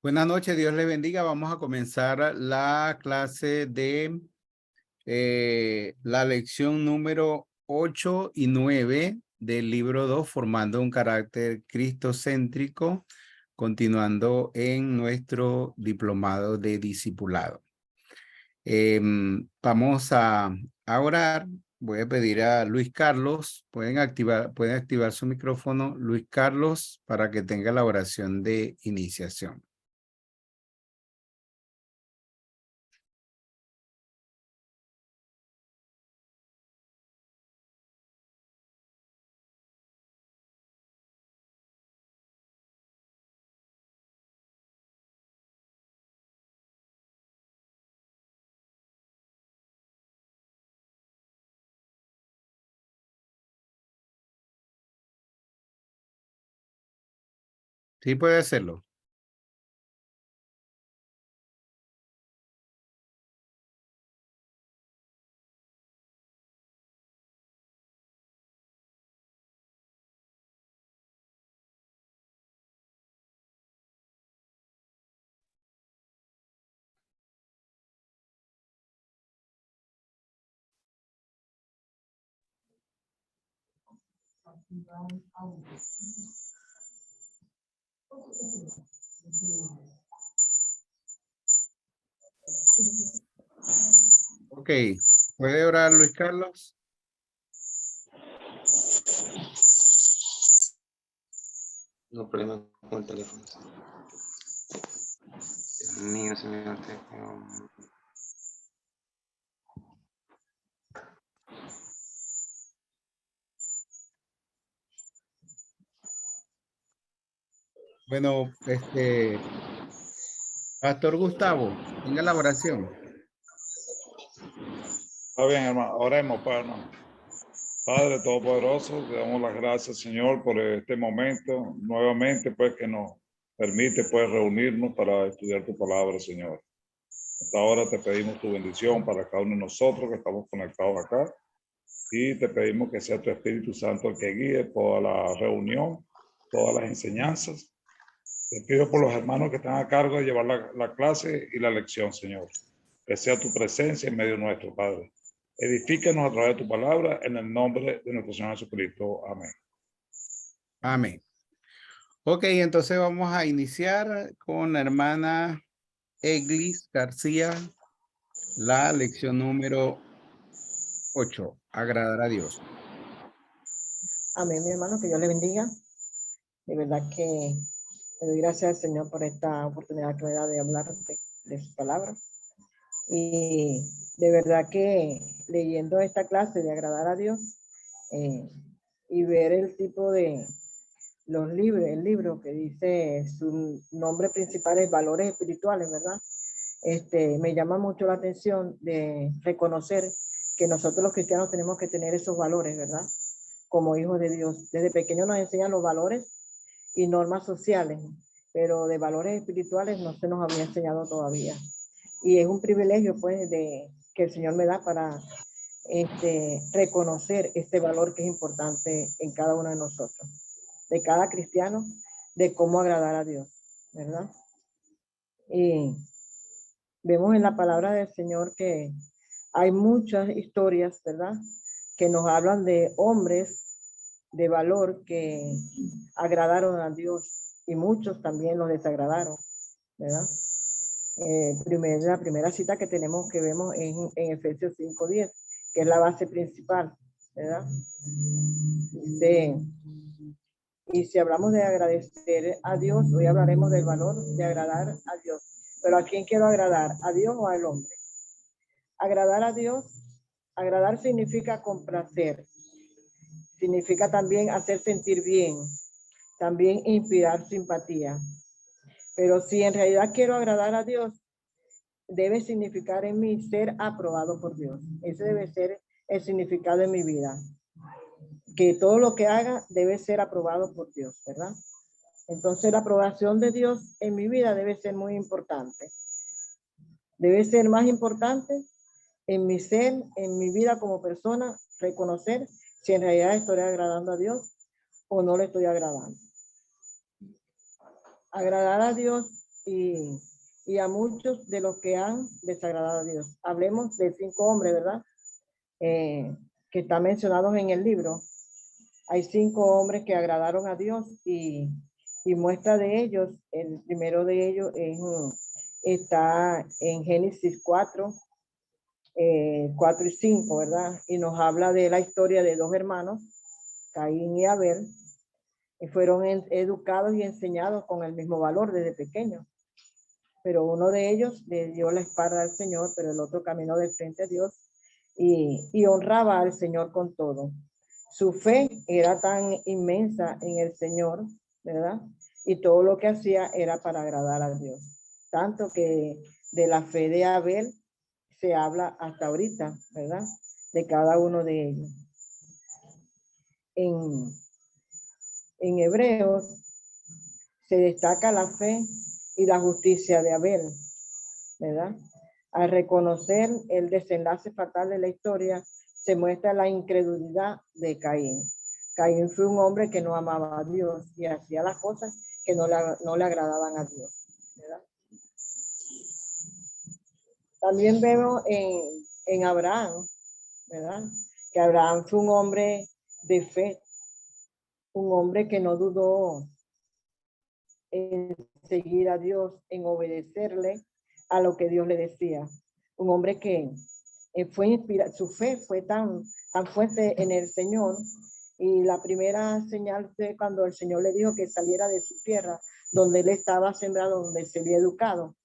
Buenas noches, Dios le bendiga. Vamos a comenzar la clase de la lección número 8 y 9 del libro 2, formando un carácter cristocéntrico, continuando en nuestro diplomado de discipulado. Vamos a orar. Voy a pedir a Luis Carlos, pueden activar su micrófono, Luis Carlos, para que tenga la oración de iniciación. Sí, puede hacerlo. Ok, ¿puede orar Luis Carlos? No problema con el teléfono. Dios mío, señor. Bueno, Pastor Gustavo, tenga la oración. Está bien, hermano. Oremos, Padre, hermano. Padre Todopoderoso, te damos las gracias, Señor, por este momento, nuevamente, pues, que nos permite, pues, reunirnos para estudiar tu palabra, Señor. Hasta ahora te pedimos tu bendición para cada uno de nosotros que estamos conectados acá y te pedimos que sea tu Espíritu Santo el que guíe toda la reunión, todas las enseñanzas. Te pido por los hermanos que están a cargo de llevar la clase y la lección, Señor. Que sea tu presencia en medio nuestro, Padre. Edifícanos a través de tu palabra en el nombre de nuestro Señor Jesucristo. Amén. Amén. Ok, entonces vamos a iniciar con la hermana Eglis García, la lección número 8, agradar a Dios. Amén, mi hermano, que Dios le bendiga. De verdad que le doy gracias al Señor por esta oportunidad que me da de hablar de su palabra. Y de verdad que leyendo esta clase de agradar a Dios y ver el tipo de los libros, el libro que dice su nombre principal es Valores Espirituales, ¿verdad? Me llama mucho la atención de reconocer que nosotros los cristianos tenemos que tener esos valores, ¿verdad? Como hijos de Dios. Desde pequeño nos enseñan los valores y normas sociales, pero de valores espirituales no se nos había enseñado todavía. Y es un privilegio, pues, que el Señor me da para reconocer este valor que es importante en cada uno de nosotros, de cada cristiano, de cómo agradar a Dios, ¿verdad? Y vemos en la palabra del Señor que hay muchas historias, ¿verdad?, que nos hablan de hombres de valor que agradaron a Dios y muchos también los desagradaron, ¿verdad? La primera cita que tenemos que vemos en Efesios 5:10, que es la base principal, ¿verdad? Y si hablamos de agradecer a Dios, hoy hablaremos del valor de agradar a Dios. Pero ¿a quién quiero agradar? ¿A Dios o al hombre? Agradar a Dios, agradar significa complacer, significa también hacer sentir bien, también inspirar simpatía. Pero si en realidad quiero agradar a Dios, debe significar en mí ser aprobado por Dios. Ese debe ser el significado en mi vida. Que todo lo que haga debe ser aprobado por Dios, ¿verdad? Entonces la aprobación de Dios en mi vida debe ser muy importante. Debe ser más importante en mi ser, en mi vida como persona, reconocer si en realidad estoy agradando a Dios o no le estoy agradando. Agradar a Dios y a muchos de los que han desagradado a Dios. Hablemos de 5 hombres, ¿verdad? Que están mencionados en el libro. Hay 5 hombres que agradaron a Dios y muestra de ellos, el primero de ellos está en Génesis 4, 4 y 5, ¿verdad? Y nos habla de la historia de 2 hermanos, Caín y Abel, que fueron educados y enseñados con el mismo valor desde pequeños. Pero uno de ellos le dio la espalda al Señor, pero el otro caminó de frente a Dios y honraba al Señor con todo. Su fe era tan inmensa en el Señor, ¿verdad? Y todo lo que hacía era para agradar a Dios. Tanto que de la fe de Abel se habla hasta ahorita, ¿verdad? De cada uno de ellos. En Hebreos se destaca la fe y la justicia de Abel, ¿verdad? Al reconocer el desenlace fatal de la historia, se muestra la incredulidad de Caín. Caín fue un hombre que no amaba a Dios y hacía las cosas que no le agradaban a Dios, ¿verdad? También vemos en Abraham, ¿verdad? Que Abraham fue un hombre de fe, un hombre que no dudó en seguir a Dios, en obedecerle a lo que Dios le decía. Un hombre que fue inspirado, su fe fue tan fuerte en el Señor, y la primera señal fue cuando el Señor le dijo que saliera de su tierra, donde él estaba sembrado, donde se había educado.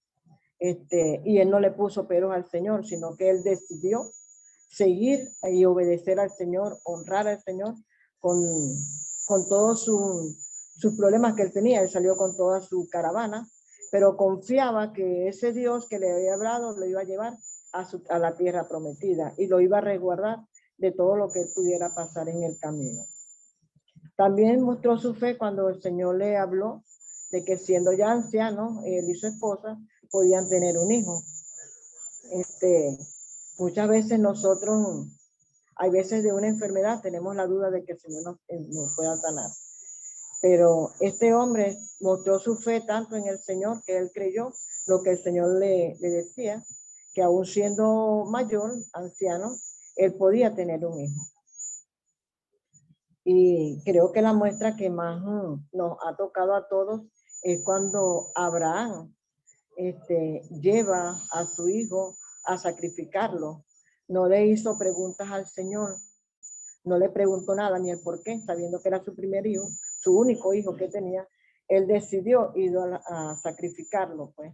Y él no le puso peros al Señor, sino que él decidió seguir y obedecer al Señor, honrar al Señor con todos sus problemas que él tenía. Él salió con toda su pero confiaba que ese Dios que le había hablado lo iba a llevar a la tierra prometida y lo iba a resguardar de todo lo que pudiera pasar en el camino. También mostró su fe cuando el Señor le habló de que siendo ya anciano, él y su esposa podían tener un hijo. Muchas veces nosotros, hay veces de una enfermedad, tenemos la duda de que el Señor nos pueda sanar. Pero este hombre mostró su fe tanto en el Señor que él creyó lo que el Señor le decía, que aún siendo mayor, anciano, él podía tener un hijo. Y creo que la muestra que más nos ha tocado a todos es cuando Abraham lleva a su hijo a sacrificarlo. No le hizo preguntas al Señor, no le preguntó nada ni el por qué, sabiendo que era su primer hijo, su único hijo que tenía. Él decidió ir a sacrificarlo, pues,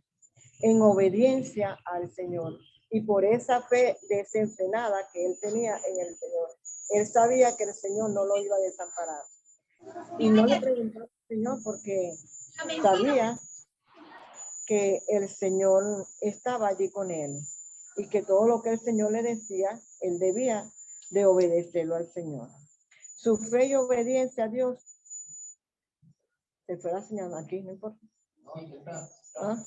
en obediencia al Señor. Y por esa fe desenfrenada que él tenía en el Señor, él sabía que el Señor no lo iba a desamparar. Y no le preguntó al Señor porque sabía que el Señor estaba allí con él y que todo lo que el Señor le decía, él debía de obedecerlo al Señor. Su fe y obediencia a Dios. Se fue la señal aquí, no importa. ¿Ah?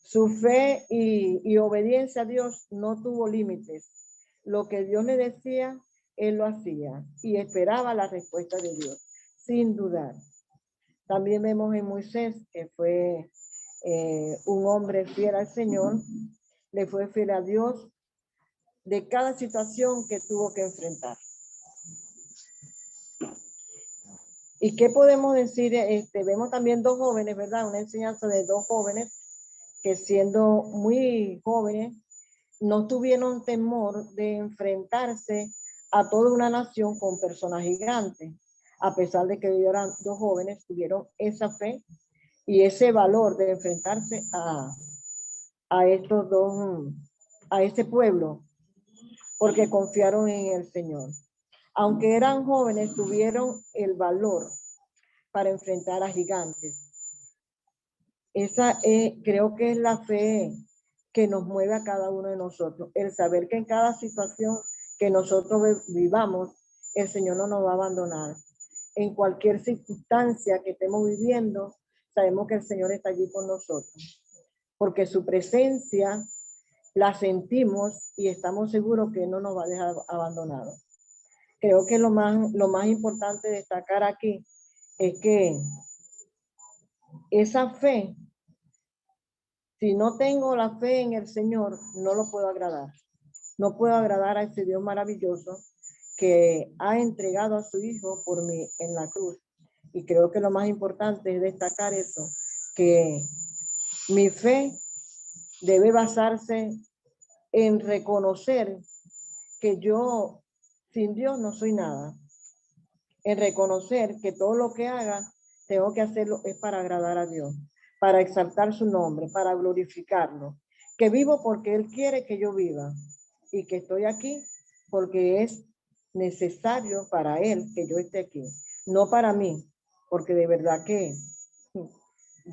Su fe y obediencia a Dios no tuvo límites. Lo que Dios le decía, él lo hacía y esperaba la respuesta de Dios, sin dudar. También vemos en Moisés, que fue un hombre fiel al Señor, le fue fiel a Dios de cada situación que tuvo que enfrentar. ¿Y qué podemos decir? Vemos también 2 jóvenes, ¿verdad? Una enseñanza de 2 jóvenes que siendo muy jóvenes no tuvieron temor de enfrentarse a toda una nación con personas gigantes. A pesar de que eran 2 jóvenes, tuvieron esa fe y ese valor de enfrentarse a estos dos, a ese pueblo, porque confiaron en el Señor. Aunque eran jóvenes, tuvieron el valor para enfrentar a gigantes. Esa creo que es la fe que nos mueve a cada uno de nosotros. El saber que en cada situación que nosotros vivamos, el Señor no nos va a abandonar. En cualquier circunstancia que estemos viviendo, sabemos que el Señor está allí con nosotros. Porque su presencia la sentimos y estamos seguros que no nos va a dejar abandonados. Creo que lo más importante de destacar aquí es que esa fe Si no tengo la fe en el Señor, no lo puedo agradar. No puedo agradar a ese Dios maravilloso que ha entregado a su Hijo por mí en la cruz. Y creo que lo más importante es destacar eso, que mi fe debe basarse en reconocer que yo sin Dios no soy nada. En reconocer que todo lo que haga, tengo que hacerlo es para agradar a Dios, para exaltar su nombre, para glorificarlo. Que vivo porque Él quiere que yo viva y que estoy aquí porque es necesario para Él que yo esté aquí, no para mí, porque de verdad que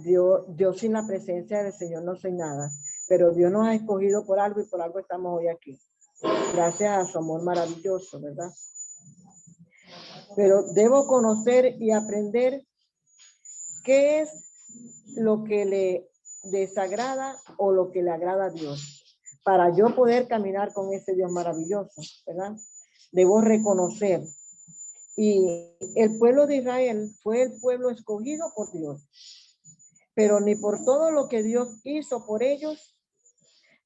yo sin la presencia del Señor no soy nada, pero Dios nos ha escogido por algo y por algo estamos hoy aquí. Gracias a su amor maravilloso, ¿verdad? Pero debo conocer y aprender qué es lo que le desagrada o lo que le agrada a Dios, para yo poder caminar con ese Dios maravilloso, ¿verdad? Debo reconocer. Y el pueblo de Israel fue el pueblo escogido por Dios, pero ni por todo lo que Dios hizo por ellos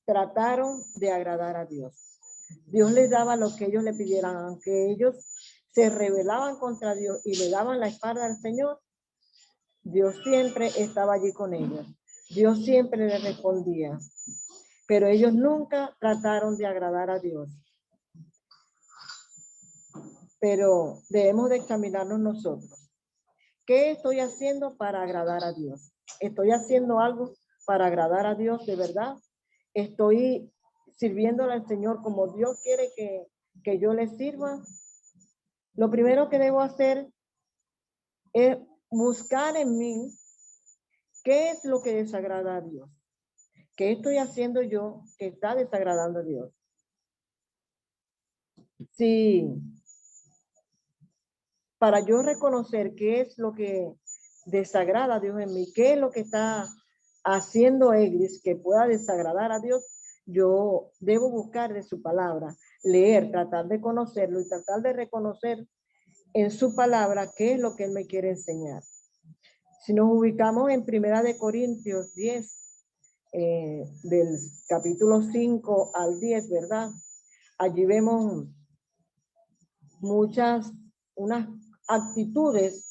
trataron de agradar a Dios. Dios les daba lo que ellos le pidieran, aunque ellos se rebelaban contra Dios y le daban la espalda al Señor, Dios siempre estaba allí con ellos. Dios siempre les respondía, pero ellos nunca trataron de agradar a Dios. Pero debemos de examinarnos nosotros. ¿Qué estoy haciendo para agradar a Dios? ¿Estoy haciendo algo para agradar a Dios de verdad? ¿Estoy sirviéndole al Señor como Dios quiere que yo le sirva? Lo primero que debo hacer es buscar en mí qué es lo que desagrada a Dios. ¿Qué estoy haciendo yo que está desagradando a Dios? Sí. Para yo reconocer qué es lo que desagrada a Dios en mí, qué es lo que está haciendo Eglis que pueda desagradar a Dios, yo debo buscar de su palabra, leer, tratar de conocerlo y tratar de reconocer en su palabra qué es lo que Él me quiere enseñar. Si nos ubicamos en 1 Corintios 10, del capítulo 5 al 10, ¿verdad? Allí vemos unas actitudes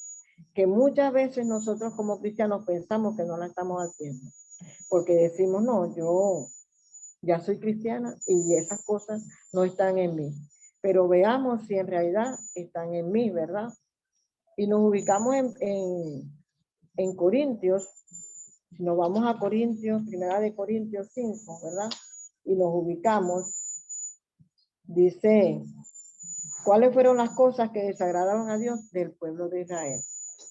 que muchas veces nosotros como cristianos pensamos que no la estamos haciendo, porque decimos, no, yo ya soy cristiana y esas cosas no están en mí, pero veamos si en realidad están en mí, ¿verdad? Y nos ubicamos en Corintios, nos vamos a Corintios, 1 Corintios 5, ¿verdad? Y nos ubicamos, dice, ¿cuáles fueron las cosas que desagradaron a Dios del pueblo de Israel?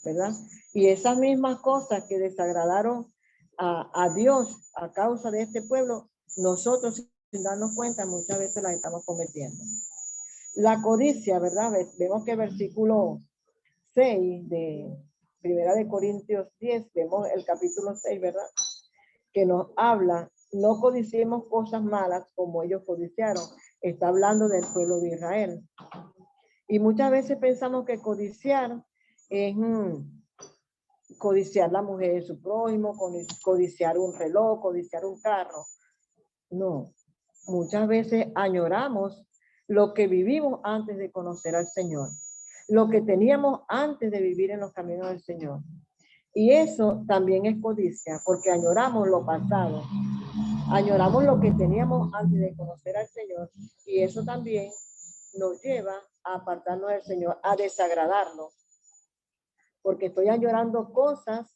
¿Verdad? Y esas mismas cosas que desagradaron a Dios a causa de este pueblo, nosotros sin darnos cuenta muchas veces las estamos cometiendo. La codicia, ¿verdad? Vemos que versículo 6 de 1 Corintios 10, vemos el capítulo 6, ¿verdad? Que nos habla, no codiciemos cosas malas como ellos codiciaron. Está hablando del pueblo de Israel. Y muchas veces pensamos que codiciar es codiciar la mujer de su prójimo, codiciar un reloj, codiciar un carro. No, muchas veces añoramos lo que vivimos antes de conocer al Señor, lo que teníamos antes de vivir en los caminos del Señor. Y eso también es codicia, porque añoramos lo pasado, añoramos lo que teníamos antes de conocer al Señor, y eso también nos lleva a apartarnos del Señor, a desagradarlo, porque estoy añorando cosas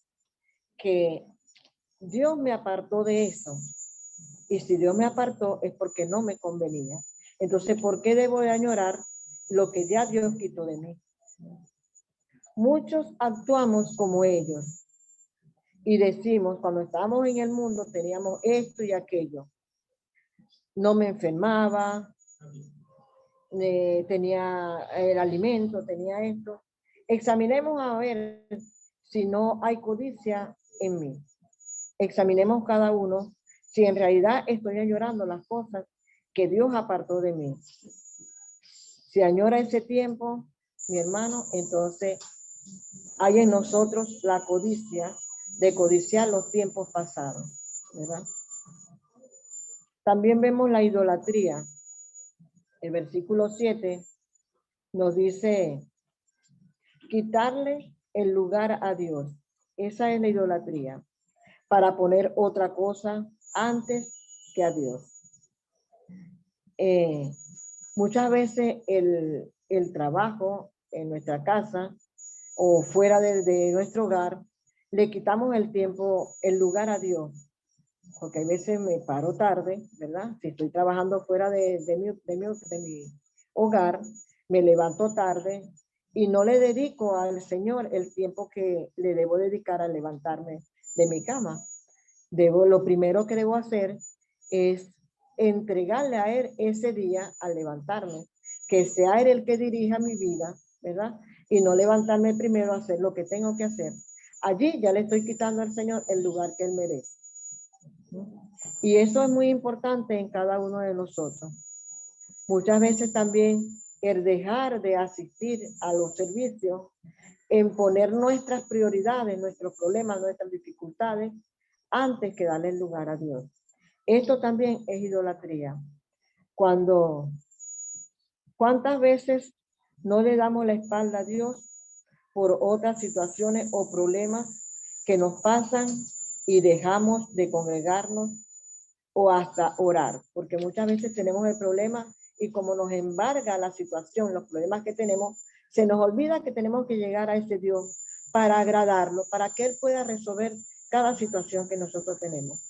que Dios me apartó de eso. Y si Dios me apartó es porque no me convenía. Entonces, ¿por qué debo de añorar lo que ya Dios quitó de mí? Muchos actuamos como ellos y decimos, cuando estábamos en el mundo teníamos esto y aquello. No me enfermaba, tenía el alimento, tenía esto. Examinemos a ver si no hay codicia en mí. Examinemos cada uno si en realidad estoy añorando las cosas que Dios apartó de mí. Si añora ese tiempo, mi hermano, entonces hay en nosotros la codicia de codiciar los tiempos pasados, ¿verdad? También vemos la idolatría. El versículo 7 nos dice, quitarle el lugar a Dios. Esa es la idolatría, para poner otra cosa antes que a Dios. Muchas veces el trabajo en nuestra casa o fuera de nuestro hogar, le quitamos el tiempo, el lugar a Dios. Porque hay veces me paro tarde, ¿verdad? Si estoy trabajando fuera de mi hogar, me levanto tarde y no le dedico al Señor el tiempo que le debo dedicar a levantarme de mi cama. Lo primero que debo hacer es entregarle a Él ese día al levantarme, que sea Él el que dirija mi vida, ¿verdad? Y no levantarme primero a hacer lo que tengo que hacer. Allí ya le estoy quitando al Señor el lugar que Él merece. Y eso es muy importante en cada uno de nosotros. Muchas veces también el dejar de asistir a los servicios, en poner nuestras prioridades, nuestros problemas, nuestras dificultades, antes que darle el lugar a Dios. Esto también es idolatría. ¿Cuántas veces no le damos la espalda a Dios por otras situaciones o problemas que nos pasan y dejamos de congregarnos o hasta orar? Porque muchas veces tenemos el problema y como nos embarga la situación, los problemas que tenemos, se nos olvida que tenemos que llegar a ese Dios para agradarlo, para que Él pueda resolver cada situación que nosotros tenemos.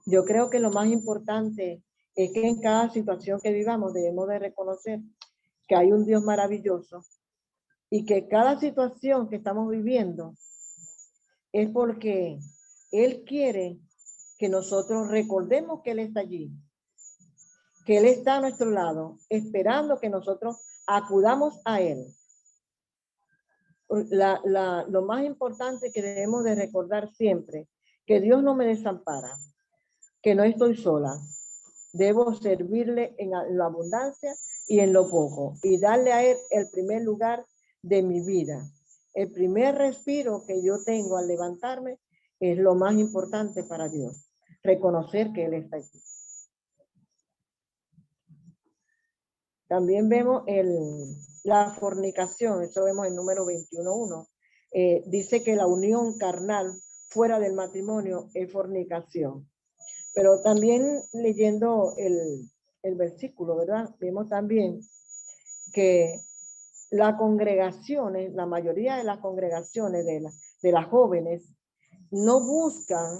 Yo creo que lo más importante es que en cada situación que vivamos debemos de reconocer que hay un Dios maravilloso y que cada situación que estamos viviendo es porque Él quiere que nosotros recordemos que Él está allí, que Él está a nuestro lado, esperando que nosotros acudamos a Él. Lo más importante que debemos de recordar siempre, que Dios no me desampara, que no estoy sola. Debo servirle en la abundancia y en lo poco y darle a Él el primer lugar de mi vida. El primer respiro que yo tengo al levantarme es lo más importante para Dios. Reconocer que Él está aquí. También vemos la fornicación, eso vemos en número 21.1. Dice que la unión carnal fuera del matrimonio es fornicación. Pero también leyendo el versículo, ¿verdad? Vemos también que las congregaciones, la mayoría de las congregaciones de las jóvenes, no buscan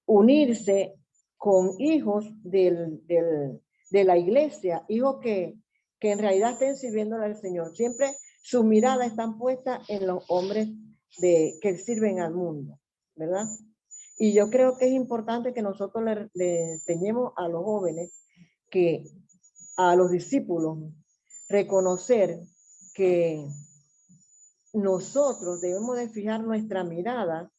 unirse con hijos de la iglesia, hijos que en realidad estén sirviendo al Señor. Siempre sus miradas están puestas en los hombres que sirven al mundo, ¿verdad? Y yo creo que es importante que nosotros le enseñemos a los jóvenes, a los discípulos, reconocer que nosotros debemos de fijar nuestra mirada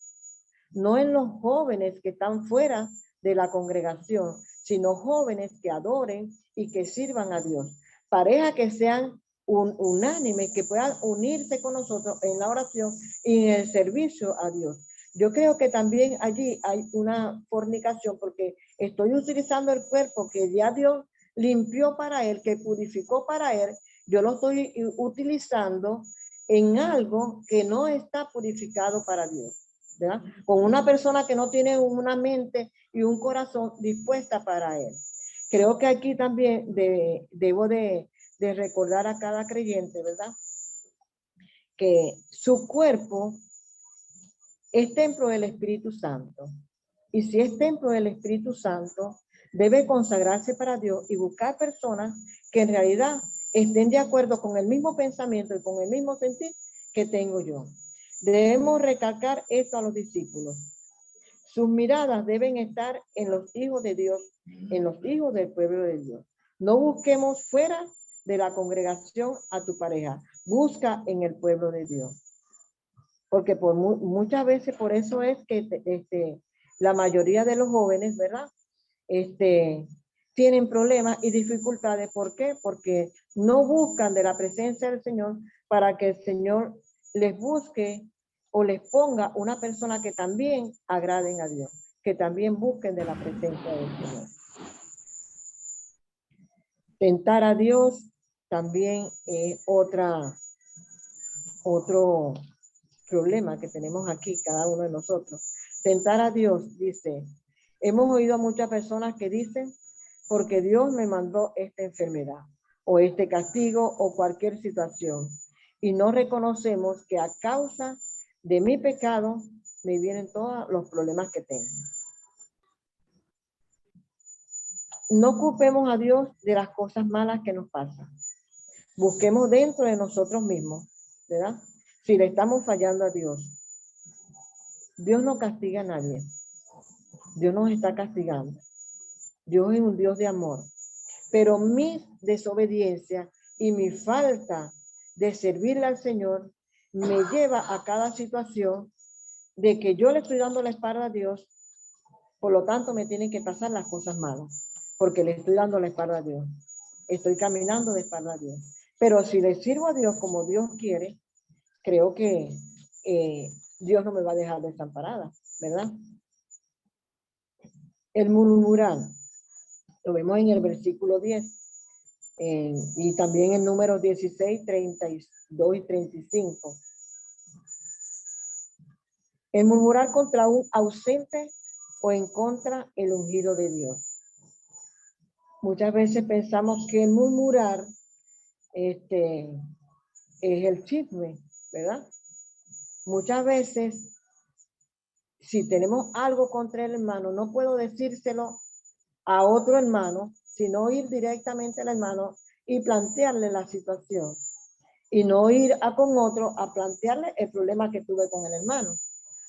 no en los jóvenes que están fuera de la congregación, sino jóvenes que adoren y que sirvan a Dios. Parejas que sean unánimes, que puedan unirse con nosotros en la oración y en el servicio a Dios. Yo creo que también allí hay una fornicación porque estoy utilizando el cuerpo que ya Dios limpió para Él, que purificó para Él. Yo lo estoy utilizando en algo que no está purificado para Dios, ¿verdad? Con una persona que no tiene una mente y un corazón dispuesta para Él. Creo que aquí también debo de recordar a cada creyente, ¿verdad? Que su cuerpo es templo del Espíritu Santo. Y si es templo del Espíritu Santo, debe consagrarse para Dios y buscar personas que en realidad estén de acuerdo con el mismo pensamiento y con el mismo sentir que tengo yo. Debemos recalcar esto a los discípulos. Sus miradas deben estar en los hijos de Dios, en los hijos del pueblo de Dios. No busquemos fuera de la congregación a tu pareja. Busca en el pueblo de Dios. Porque muchas veces por eso es que la mayoría de los jóvenes, ¿verdad? Tienen problemas y dificultades. ¿Por qué? Porque no buscan de la presencia del Señor para que el Señor les busque o les ponga una persona que también agraden a Dios. que también busquen de la presencia del Señor. Tentar a Dios también es otro problema que tenemos aquí, cada uno de nosotros. Tentar a Dios, dice, hemos oído a muchas personas que dicen, porque Dios me mandó esta enfermedad, o este castigo, o cualquier situación, y no reconocemos que a causa de mi pecado me vienen todos los problemas que tengo. No culpemos a Dios de las cosas malas que nos pasan. Busquemos dentro de nosotros mismos, ¿verdad? Si le estamos fallando a Dios. Dios no castiga a nadie. Dios nos está castigando. Dios es un Dios de amor. Pero mi desobediencia y mi falta de servirle al Señor me lleva a cada situación de que yo le estoy dando la espalda a Dios, por lo tanto me tienen que pasar las cosas malas, porque le estoy dando la espalda a Dios. Estoy caminando de espalda a Dios. Pero si le sirvo a Dios como Dios quiere, creo que Dios no me va a dejar desamparada, ¿verdad? El murmurar, lo vemos en el versículo 10, y también en Números 16, 32 y 35. El murmurar contra un ausente o en contra el ungido de Dios. Muchas veces pensamos que el murmurar es el chisme, ¿verdad? Muchas veces, si tenemos algo contra el hermano, no puedo decírselo a otro hermano, sino ir directamente al hermano y plantearle la situación. Y no ir con otro a plantearle el problema que tuve con el hermano.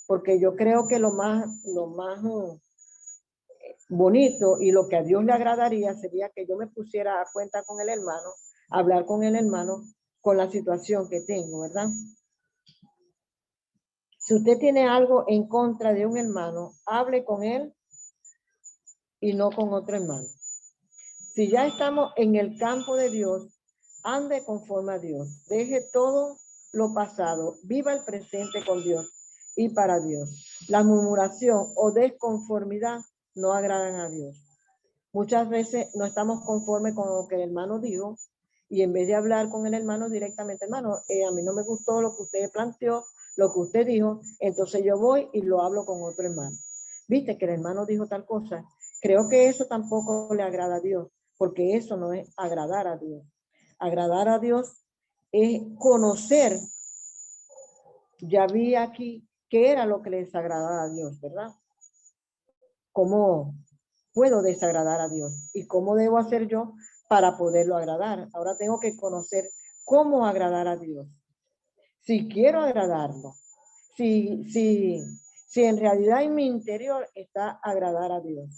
Porque yo creo que lo más bonito y lo que a Dios le agradaría sería que yo me pusiera a cuenta con el hermano, hablar con el hermano con la situación que tengo, ¿verdad? Si usted tiene algo en contra de un hermano, hable con él y no con otro hermano. Si ya estamos en el campo de Dios, ande conforme a Dios. Deje todo lo pasado, viva el presente con Dios y para Dios. La murmuración o desconformidad no agradan a Dios. Muchas veces no estamos conformes con lo que el hermano dijo y en vez de hablar con el hermano directamente, hermano, a mí no me gustó lo que usted planteó, lo que usted dijo, entonces yo voy y lo hablo con otro hermano. Viste que el hermano dijo tal cosa. Creo que eso tampoco le agrada a Dios, porque eso no es agradar a Dios. Agradar a Dios es conocer, ya vi aquí, qué era lo que les agradaba a Dios, ¿verdad? ¿Cómo puedo desagradar a Dios? ¿Y cómo debo hacer yo para poderlo agradar? Ahora tengo que conocer cómo agradar a Dios. Si quiero agradarlo, si en realidad en mi interior está agradar a Dios.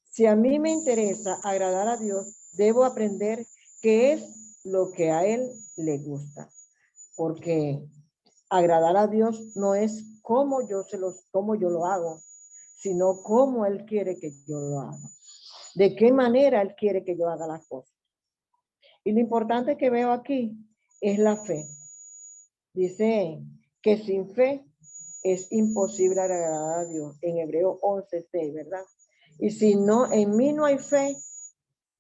Si a mí me interesa agradar a Dios, debo aprender qué es lo que a Él le gusta. Porque agradar a Dios no es cómo yo lo hago, sino cómo Él quiere que yo lo haga. De qué manera Él quiere que yo haga las cosas. Y lo importante que veo aquí es la fe. Dice que sin fe es imposible agradar a Dios. En Hebreos 11:6, ¿verdad? Y si no, en mí no hay fe,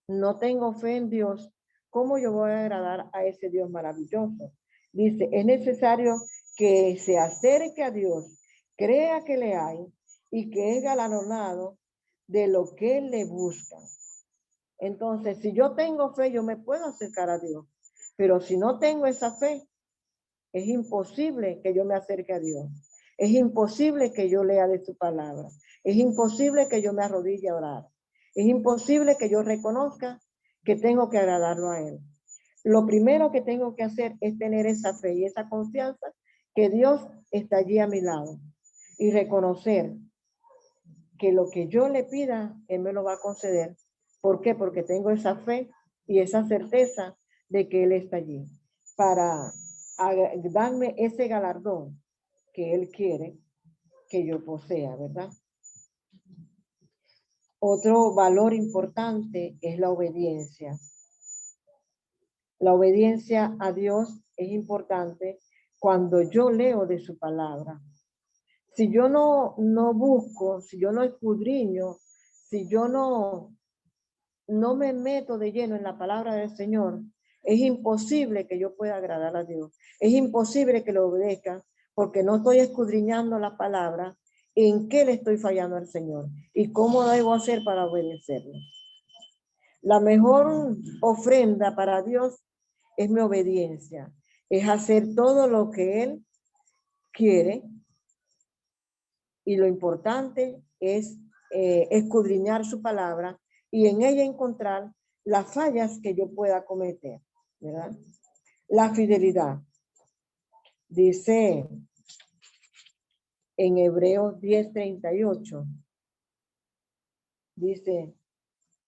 no tengo fe en Dios, ¿cómo yo voy a agradar a ese Dios maravilloso? Dice, es necesario que se acerque a Dios, crea que le hay y que es galardonado de lo que le busca. Entonces, si yo tengo fe, yo me puedo acercar a Dios. Pero si no tengo esa fe, es imposible que yo me acerque a Dios. Es imposible que yo lea de su palabra. Es imposible que yo me arrodille a orar. Es imposible que yo reconozca que tengo que agradarlo a Él. Lo primero que tengo que hacer es tener esa fe y esa confianza que Dios está allí a mi lado. Y reconocer que lo que yo le pida, Él me lo va a conceder. ¿Por qué? Porque tengo esa fe y esa certeza de que Él está allí para darme ese galardón que Él quiere que yo posea, ¿verdad? Otro valor importante es la obediencia. La obediencia a Dios es importante cuando yo leo de su palabra. Si yo no busco, si yo no escudriño, si yo no me meto de lleno en la palabra del Señor, es imposible que yo pueda agradar a Dios. Es imposible que lo obedezca porque no estoy escudriñando la palabra. ¿En qué le estoy fallando al Señor? ¿Y cómo debo hacer para obedecerle? La mejor ofrenda para Dios es mi obediencia. Es hacer todo lo que Él quiere. Y lo importante es escudriñar su palabra y en ella encontrar las fallas que yo pueda cometer, ¿verdad? La fidelidad. Dice en Hebreos 10:38, dice,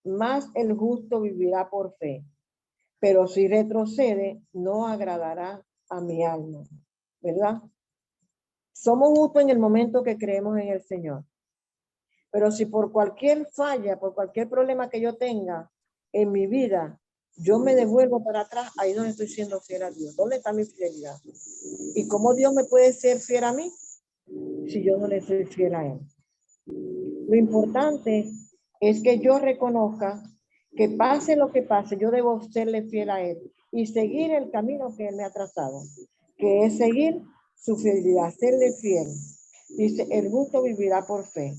más el justo vivirá por fe, pero si retrocede, no agradará a mi alma, ¿verdad? Somos justos en el momento que creemos en el Señor. Pero si por cualquier falla, por cualquier problema que yo tenga en mi vida, yo me devuelvo para atrás, ahí no estoy siendo fiel a Dios. ¿Dónde está mi fidelidad? ¿Y cómo Dios me puede ser fiel a mí si yo no le soy fiel a Él? Lo importante es que yo reconozca que pase lo que pase, yo debo serle fiel a Él y seguir el camino que Él me ha trazado, que es seguir su fidelidad, serle fiel. Dice, el justo vivirá por fe.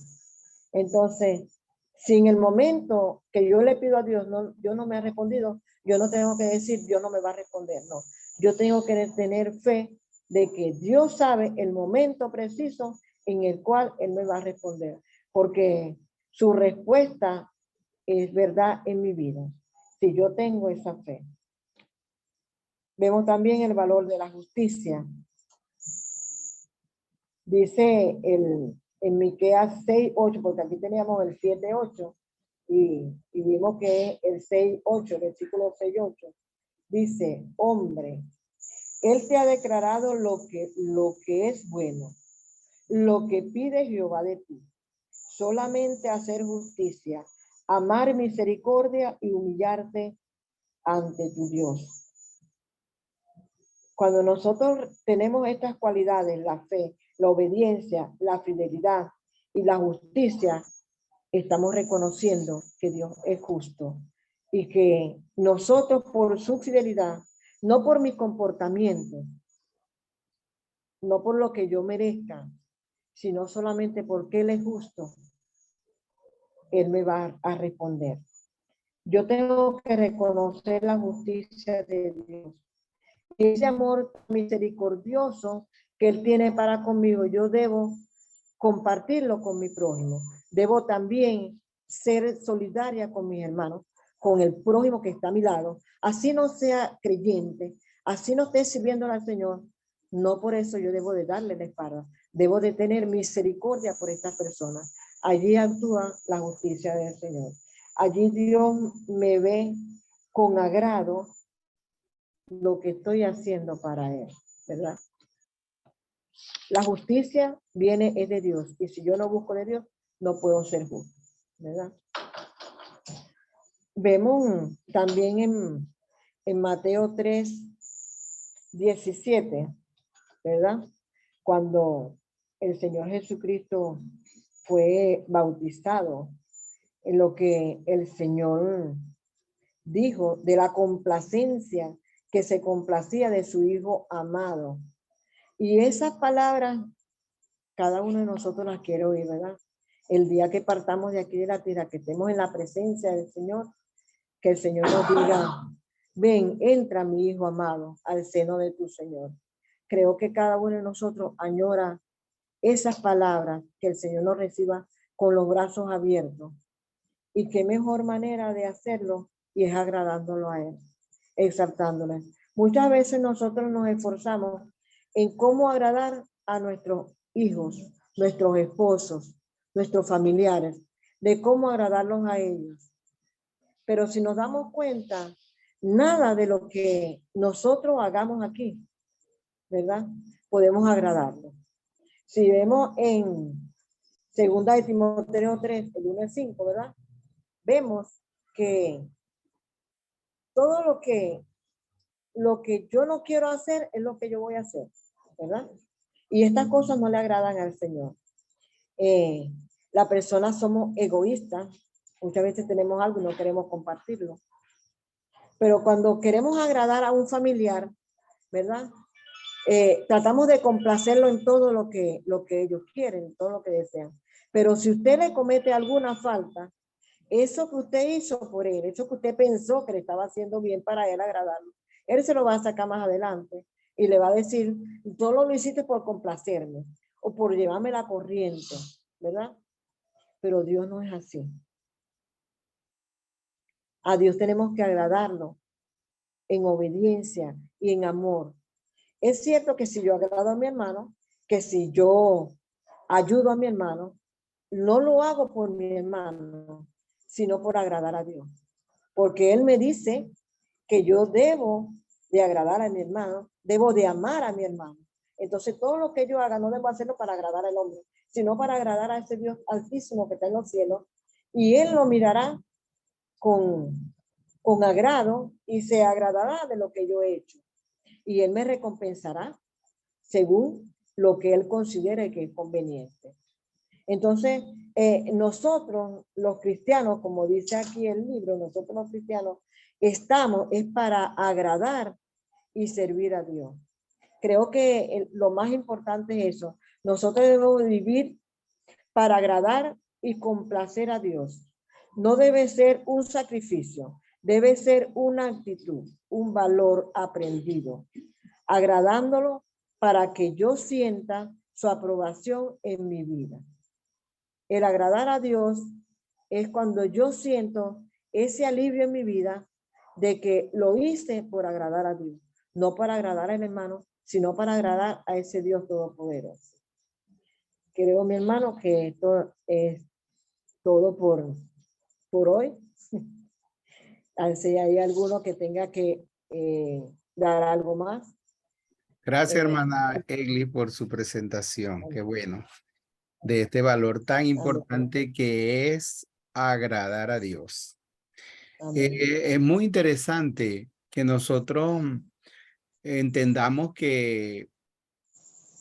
Entonces, si en el momento que yo le pido a Dios, Dios no me ha respondido, yo no tengo que decir, Dios no me va a responder, no. Yo tengo que tener fe de que Dios sabe el momento preciso en el cual Él me va a responder, porque su respuesta es verdad en mi vida, si yo tengo esa fe. Vemos también el valor de la justicia. Dice en Miqueas 6:8, porque aquí teníamos el 7:8 y vimos que el 6:8, el versículo 6:8, dice, hombre, Él te ha declarado lo que es bueno, lo que pide Jehová de ti, solamente hacer justicia, amar misericordia y humillarte ante tu Dios. Cuando nosotros tenemos estas cualidades, la fe, la obediencia, la fidelidad y la justicia, estamos reconociendo que Dios es justo y que nosotros por su fidelidad, no por mi comportamiento, no por lo que yo merezca, sino solamente porque Él es justo, Él me va a responder. Yo tengo que reconocer la justicia de Dios. Ese amor misericordioso que Él tiene para conmigo, yo debo compartirlo con mi prójimo. Debo también ser solidaria con mis hermanos, con el prójimo que está a mi lado. Así no sea creyente, así no esté sirviendo al Señor, no por eso yo debo de darle la espalda. Debo de tener misericordia por estas personas. Allí actúa la justicia del Señor. Allí Dios me ve con agrado lo que estoy haciendo para Él, ¿verdad? La justicia es de Dios, y si yo no busco de Dios, no puedo ser justo, ¿verdad? Vemos también en Mateo 3:17, ¿verdad? Cuando el Señor Jesucristo fue bautizado, en lo que el Señor dijo de la complacencia que se complacía de su Hijo amado. Y esas palabras, cada uno de nosotros las quiere oír, ¿verdad? El día que partamos de aquí de la tierra, que estemos en la presencia del Señor, que el Señor nos diga, ven, entra mi Hijo amado al seno de tu Señor. Creo que cada uno de nosotros añora esas palabras, que el Señor nos reciba con los brazos abiertos. Y qué mejor manera de hacerlo y es agradándolo a Él, exaltándole. Muchas veces nosotros nos esforzamos en cómo agradar a nuestros hijos, nuestros esposos, nuestros familiares, de cómo agradarlos a ellos. Pero si nos damos cuenta, nada de lo que nosotros hagamos aquí, ¿verdad? Podemos agradarlo. Si vemos en 2 de Timoteo 3, el 1-5, ¿verdad? Vemos que todo lo que yo no quiero hacer es lo que yo voy a hacer, ¿verdad? Y estas cosas no le agradan al Señor. Las personas somos egoístas. Muchas veces tenemos algo y no queremos compartirlo. Pero cuando queremos agradar a un familiar, ¿verdad? Tratamos de complacerlo en todo lo que ellos quieren, todo lo que desean. Pero si usted le comete alguna falta, eso que usted hizo por él, eso que usted pensó que le estaba haciendo bien para él agradarlo, él se lo va a sacar más adelante y le va a decir, solo lo hiciste por complacerme o por llevarme la corriente, ¿verdad? Pero Dios no es así. A Dios tenemos que agradarlo en obediencia y en amor. Es cierto que si yo agrado a mi hermano, que si yo ayudo a mi hermano, no lo hago por mi hermano, sino por agradar a Dios. Porque Él me dice que yo debo de agradar a mi hermano, debo de amar a mi hermano. Entonces todo lo que yo haga no debo hacerlo para agradar al hombre, sino para agradar a ese Dios altísimo que está en los cielos. Y Él lo mirará con agrado y se agradará de lo que yo he hecho. Y Él me recompensará según lo que Él considere que es conveniente. Entonces, nosotros los cristianos, como dice aquí el libro, nosotros los cristianos estamos es para agradar y servir a Dios. Creo que lo más importante es eso. Nosotros debemos vivir para agradar y complacer a Dios. No debe ser un sacrificio, debe ser una actitud, un valor aprendido, agradándolo para que yo sienta su aprobación en mi vida. El agradar a Dios es cuando yo siento ese alivio en mi vida de que lo hice por agradar a Dios, no para agradar al hermano, sino para agradar a ese Dios todopoderoso. Creo, mi hermano, que esto es todo por hoy. Si hay alguno que tenga que dar algo más. Gracias, hermana Egli, por su presentación. Qué bueno. De este valor tan importante que es agradar a Dios. Es muy interesante que nosotros entendamos que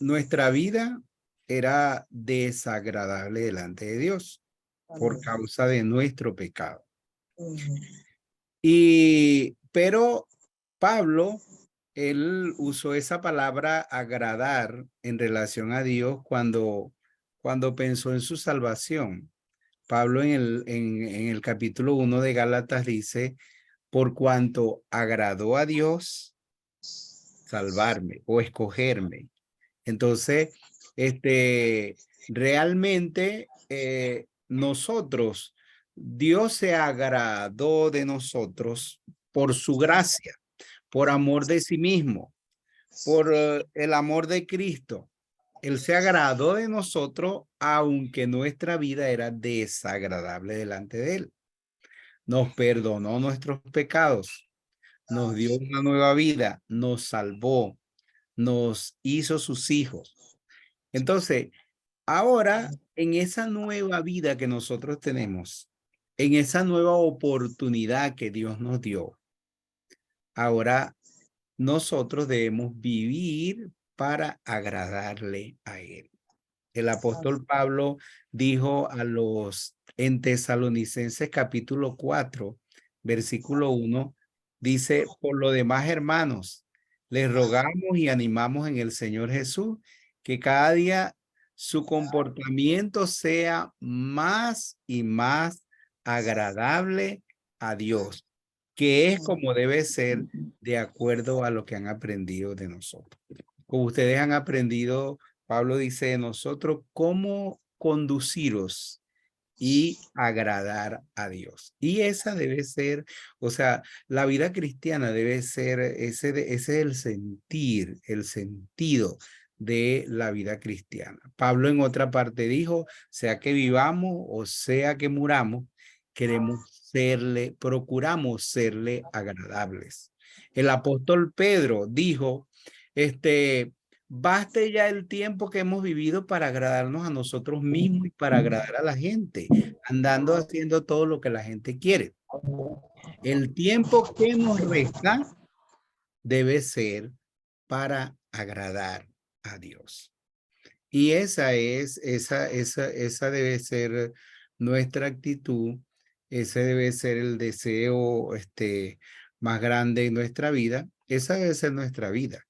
nuestra vida era desagradable delante de Dios por causa de nuestro pecado. Pero Pablo, él usó esa palabra agradar en relación a Dios cuando pensó en su salvación. Pablo en el capítulo 1 de Gálatas dice, por cuanto agradó a Dios salvarme o escogerme. Entonces, realmente nosotros, Dios se agradó de nosotros por su gracia, por amor de sí mismo, por el amor de Cristo. Él se agradó de nosotros, aunque nuestra vida era desagradable delante de Él. Nos perdonó nuestros pecados, nos dio una nueva vida, nos salvó, nos hizo sus hijos. Entonces, ahora, en esa nueva vida que nosotros tenemos, en esa nueva oportunidad que Dios nos dio, ahora nosotros debemos vivir para agradarle a Él. El apóstol Pablo dijo en Tesalonicenses capítulo 4, versículo 1, dice, por lo demás, hermanos, les rogamos y animamos en el Señor Jesús que cada día su comportamiento sea más y más agradable a Dios, que es como debe ser de acuerdo a lo que han aprendido de nosotros. Como ustedes han aprendido, Pablo dice de nosotros, cómo conduciros y agradar a Dios. Y esa debe ser, o sea, la vida cristiana debe ser, ese es el sentir, el sentido de la vida cristiana. Pablo en otra parte dijo, sea que vivamos o sea que muramos, procuramos serle agradables. El apóstol Pedro dijo, baste ya el tiempo que hemos vivido para agradarnos a nosotros mismos y para agradar a la gente, andando haciendo todo lo que la gente quiere. El tiempo que nos resta debe ser para agradar a Dios. Y esa debe ser nuestra actitud, ese debe ser el deseo más grande en nuestra vida, esa debe ser nuestra vida.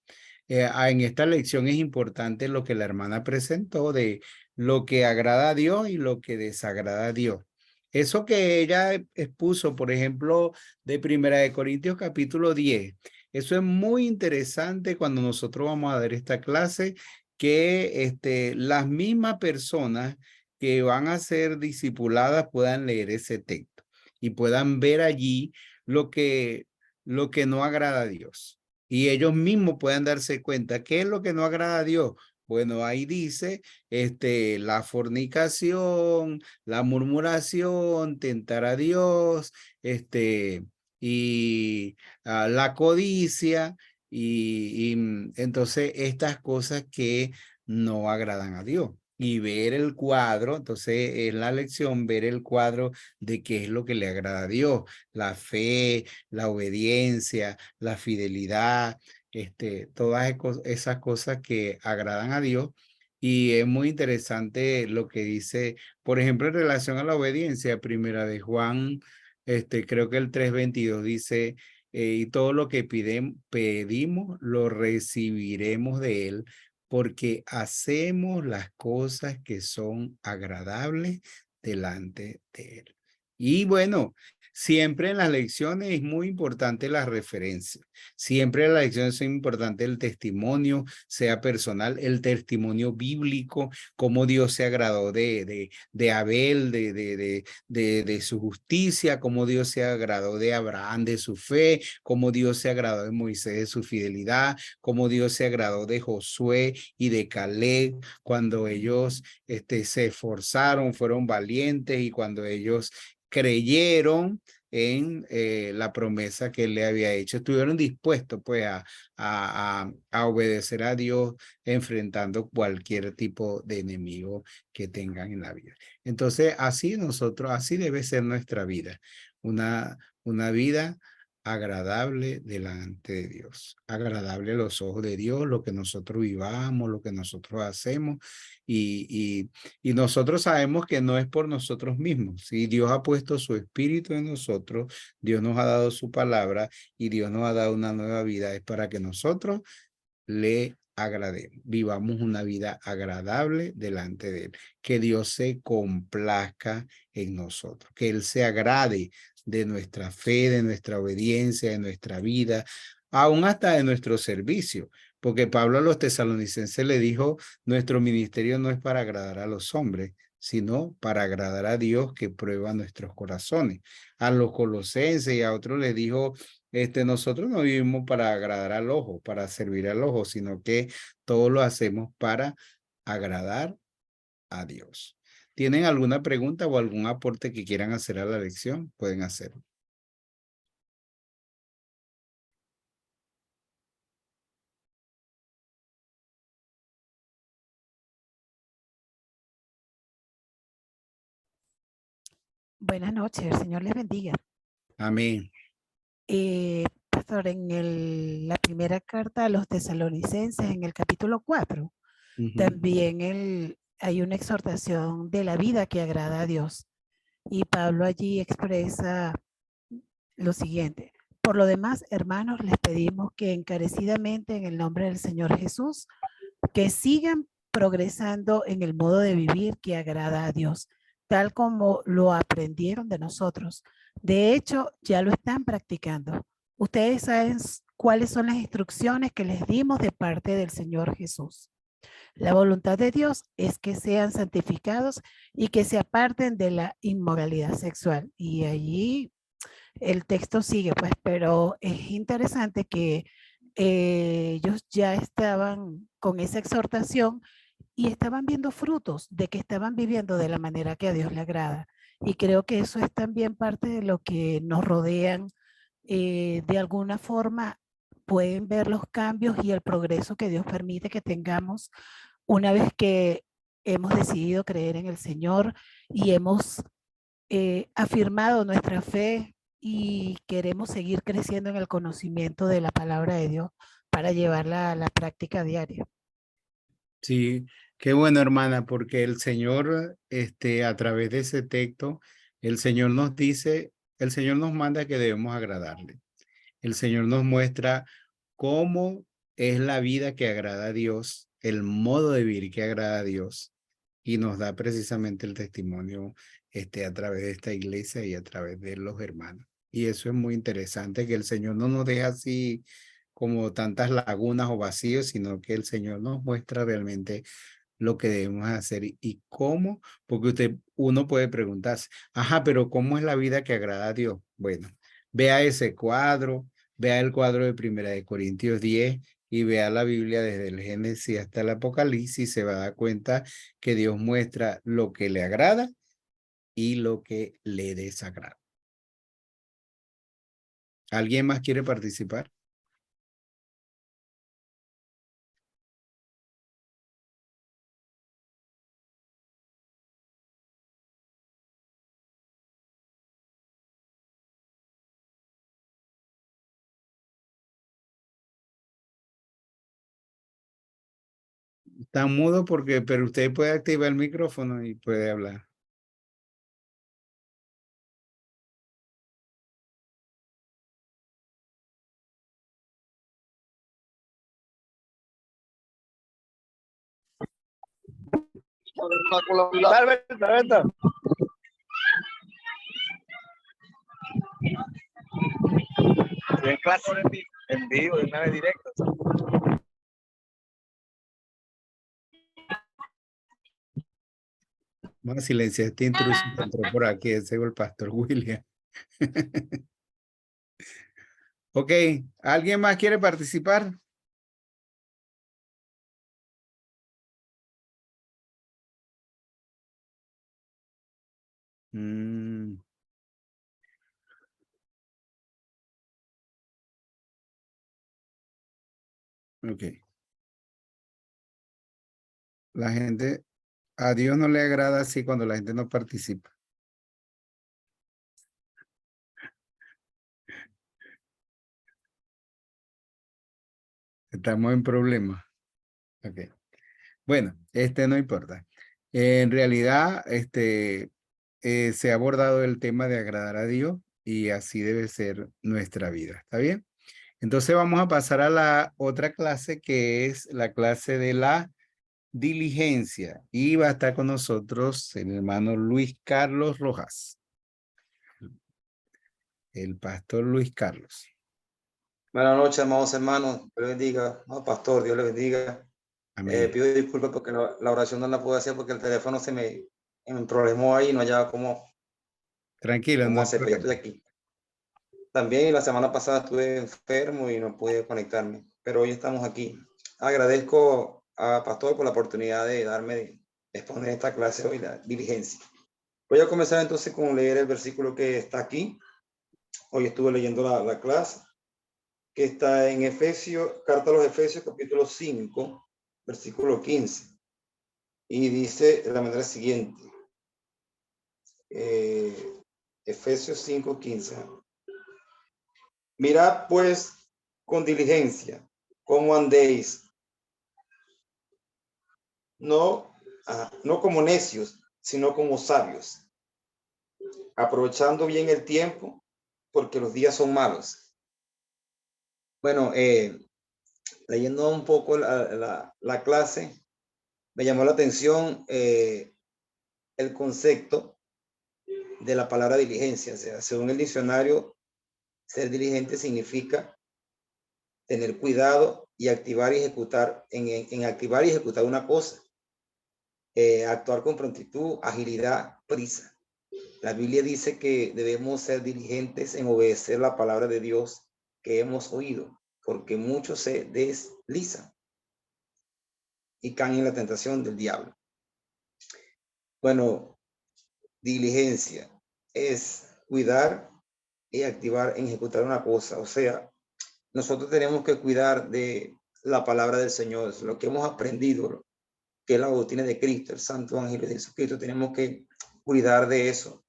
En esta lección es importante lo que la hermana presentó de lo que agrada a Dios y lo que desagrada a Dios. Eso que ella expuso, por ejemplo, de Primera de Corintios capítulo 10, eso es muy interesante cuando nosotros vamos a dar esta clase, que las mismas personas que van a ser discipuladas puedan leer ese texto y puedan ver allí lo que no agrada a Dios. Y ellos mismos puedan darse cuenta qué es lo que no agrada a Dios. Bueno, ahí dice, la fornicación, la murmuración, tentar a Dios, la codicia, entonces estas cosas que no agradan a Dios. Y ver el cuadro, entonces es la lección, ver el cuadro de qué es lo que le agrada a Dios, la fe, la obediencia, la fidelidad, todas esas cosas que agradan a Dios. Y es muy interesante lo que dice, por ejemplo, en relación a la obediencia, primera de Juan, creo que el 3:22 dice, y todo lo que pedimos, lo recibiremos de él, porque hacemos las cosas que son agradables delante de él. Y bueno, siempre en las lecciones es muy importante la referencia. Siempre en las lecciones es importante el testimonio, sea personal, el testimonio bíblico, cómo Dios se agradó de Abel, de su justicia, cómo Dios se agradó de Abraham, de su fe, cómo Dios se agradó de Moisés, de su fidelidad, cómo Dios se agradó de Josué y de Caleb, cuando ellos se esforzaron, fueron valientes y cuando ellos creyeron en la promesa que él le había hecho, estuvieron dispuestos pues a obedecer a Dios enfrentando cualquier tipo de enemigo que tengan en la vida. Entonces así debe ser nuestra vida, una vida agradable delante de Dios, agradable a los ojos de Dios, lo que nosotros vivamos, lo que nosotros hacemos y nosotros sabemos que no es por nosotros mismos. Si Dios ha puesto su espíritu en nosotros, Dios nos ha dado su palabra y Dios nos ha dado una nueva vida, es para que nosotros le agrademos, vivamos una vida agradable delante de él, que Dios se complazca en nosotros, que él se agrade de nuestra fe, de nuestra obediencia, de nuestra vida, aún hasta de nuestro servicio, porque Pablo a los tesalonicenses le dijo, nuestro ministerio no es para agradar a los hombres, sino para agradar a Dios que prueba nuestros corazones. A los colosenses y a otros les dijo, nosotros no vivimos para agradar al ojo, para servir al ojo, sino que todo lo hacemos para agradar a Dios. ¿Tienen alguna pregunta o algún aporte que quieran hacer a la lección? Pueden hacerlo. Buenas noches, el Señor les bendiga. Amén. Pastor, en la primera carta a los tesalonicenses, en el capítulo 4, también hay una exhortación de la vida que agrada a Dios. Y Pablo allí expresa lo siguiente. Por lo demás, hermanos, les pedimos que encarecidamente en el nombre del Señor Jesús, que sigan progresando en el modo de vivir que agrada a Dios, tal como lo aprendieron de nosotros. De hecho, ya lo están practicando. Ustedes saben cuáles son las instrucciones que les dimos de parte del Señor Jesús. La voluntad de Dios es que sean santificados y que se aparten de la inmoralidad sexual. Y allí el texto sigue, pues, pero es interesante que ellos ya estaban con esa exhortación y estaban viendo frutos de que estaban viviendo de la manera que a Dios le agrada. Y creo que eso es también parte de lo que nos rodean. De alguna forma pueden ver los cambios y el progreso que Dios permite que tengamos una vez que hemos decidido creer en el Señor y hemos afirmado nuestra fe y queremos seguir creciendo en el conocimiento de la palabra de Dios para llevarla a la práctica diaria. Sí, qué bueno, hermana, porque el Señor, a través de ese texto, el Señor nos dice, el Señor nos manda que debemos agradarle. El Señor nos muestra cómo es la vida que agrada a Dios, el modo de vivir que agrada a Dios, y nos da precisamente el testimonio, a través de esta iglesia y a través de los hermanos. Y eso es muy interesante, que el Señor no nos deja así como tantas lagunas o vacíos, sino que el Señor nos muestra realmente lo que debemos hacer y cómo, porque uno puede preguntarse, ajá, pero ¿cómo es la vida que agrada a Dios? Bueno, vea ese cuadro, vea el cuadro de Primera de Corintios 10 y vea la Biblia desde el Génesis hasta el Apocalipsis, se va a dar cuenta que Dios muestra lo que le agrada y lo que le desagrada. ¿Alguien más quiere participar? Está mudo pero usted puede activar el micrófono y puede hablar. En clase, en vivo, de una vez directo. Vamos a silenciar este intruso que entró por aquí, ese es el pastor William. Ok, ¿alguien más quiere participar? Ok. La gente, a Dios no le agrada así cuando la gente no participa. Estamos en problemas. Ok. Bueno, no importa. En realidad, se ha abordado el tema de agradar a Dios y así debe ser nuestra vida. ¿Está bien? Entonces vamos a pasar a la otra clase, que es la clase de la diligencia, y va a estar con nosotros el hermano Luis Carlos Rojas, el pastor Luis Carlos. Buenas noches, amados hermanos. Dios les bendiga. No, pastor, Dios les bendiga. Amén. Pido disculpas porque la oración no la pude hacer porque el teléfono se me problemó ahí y no hallaba cómo Tranquilo, no hay hacer, pero ya estoy problema. aquí. También la semana pasada estuve enfermo y no pude conectarme, pero hoy estamos aquí. Agradezco a Pastor por la oportunidad de darme de exponer esta clase hoy, la diligencia. Voy a comenzar entonces con leer el versículo que está aquí. Hoy estuve leyendo la clase, que está en Efesios, carta a los Efesios, capítulo 5, versículo 15. Y dice de la manera siguiente. Efesios 5, 15. Mirad pues con diligencia cómo andéis, no como necios, sino como sabios, aprovechando bien el tiempo, porque los días son malos. Bueno, leyendo un poco la clase, me llamó la atención el concepto de la palabra diligencia. O sea, según el diccionario, ser diligente significa tener cuidado y activar y ejecutar, en activar y ejecutar una cosa, actuar con prontitud, agilidad, prisa. La Biblia dice que debemos ser diligentes en obedecer la palabra de Dios que hemos oído, porque muchos se deslizan y caen en la tentación del diablo. Bueno, diligencia es cuidar y activar en ejecutar una cosa. O sea, nosotros tenemos que cuidar de la palabra del Señor, lo que hemos aprendido, que es la doctrina de Cristo, el Santo Evangelio de Jesucristo. Tenemos que cuidar de eso,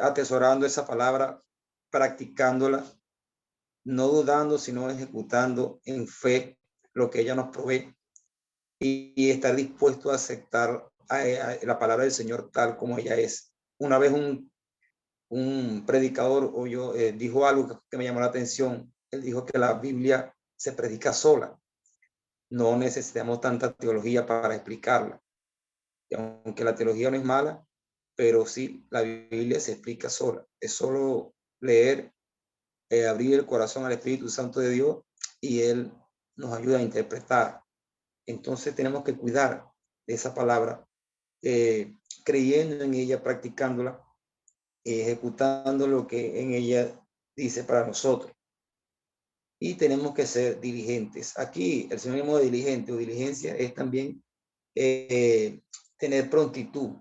atesorando esa palabra, practicándola, no dudando, sino ejecutando en fe lo que ella nos provee. y estar dispuesto a aceptar la palabra del Señor tal como ella es. Una vez un predicador dijo algo que me llamó la atención. Él dijo que la Biblia se predica sola. No necesitamos tanta teología para explicarla. Y aunque la teología no es mala, pero sí, la Biblia se explica sola. Es solo leer, abrir el corazón al Espíritu Santo de Dios y Él nos ayuda a interpretar. Entonces tenemos que cuidar de esa palabra, creyendo en ella, practicándola, ejecutando lo que en ella dice para nosotros. Y tenemos que ser diligentes. Aquí el sinónimo de diligente o diligencia es también tener prontitud,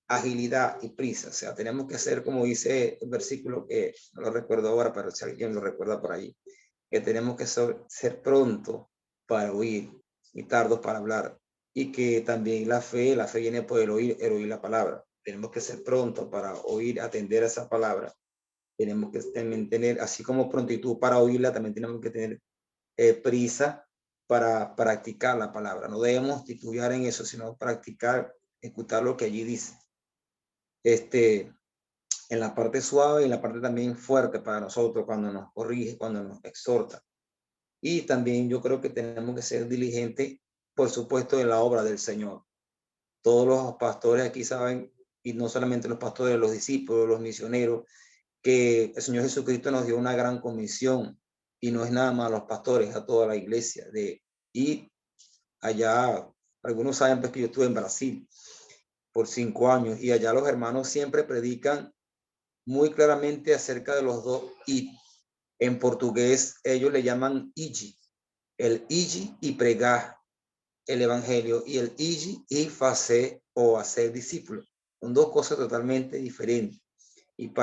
agilidad y prisa. O sea, tenemos que hacer, como dice el versículo, que no lo recuerdo ahora, pero si alguien lo recuerda por ahí, que tenemos que ser pronto para oír y tardos para hablar. Y que también la fe viene por el oír la palabra. Tenemos que ser prontos para oír, atender a esa palabra. Tenemos que también tener, así como prontitud para oírla, también tenemos que tener prisa para practicar la palabra. No debemos titubear en eso, sino practicar, escuchar lo que allí dice. En la parte suave y en la parte también fuerte para nosotros, cuando nos corrige, cuando nos exhorta. Y también yo creo que tenemos que ser diligentes, por supuesto, en la obra del Señor. Todos los pastores aquí saben, y no solamente los pastores, los discípulos, los misioneros, que el Señor Jesucristo nos dio una gran comisión, y no es nada más a los pastores, a toda la iglesia, de ir allá. Algunos saben pues, que yo estuve en Brasil por 5 años, y allá los hermanos siempre predican muy claramente acerca de los dos y en portugués ellos le llaman igi, el igi y pregar el evangelio, y el igi y hacer o hacer discípulos. Son dos cosas totalmente diferentes. Y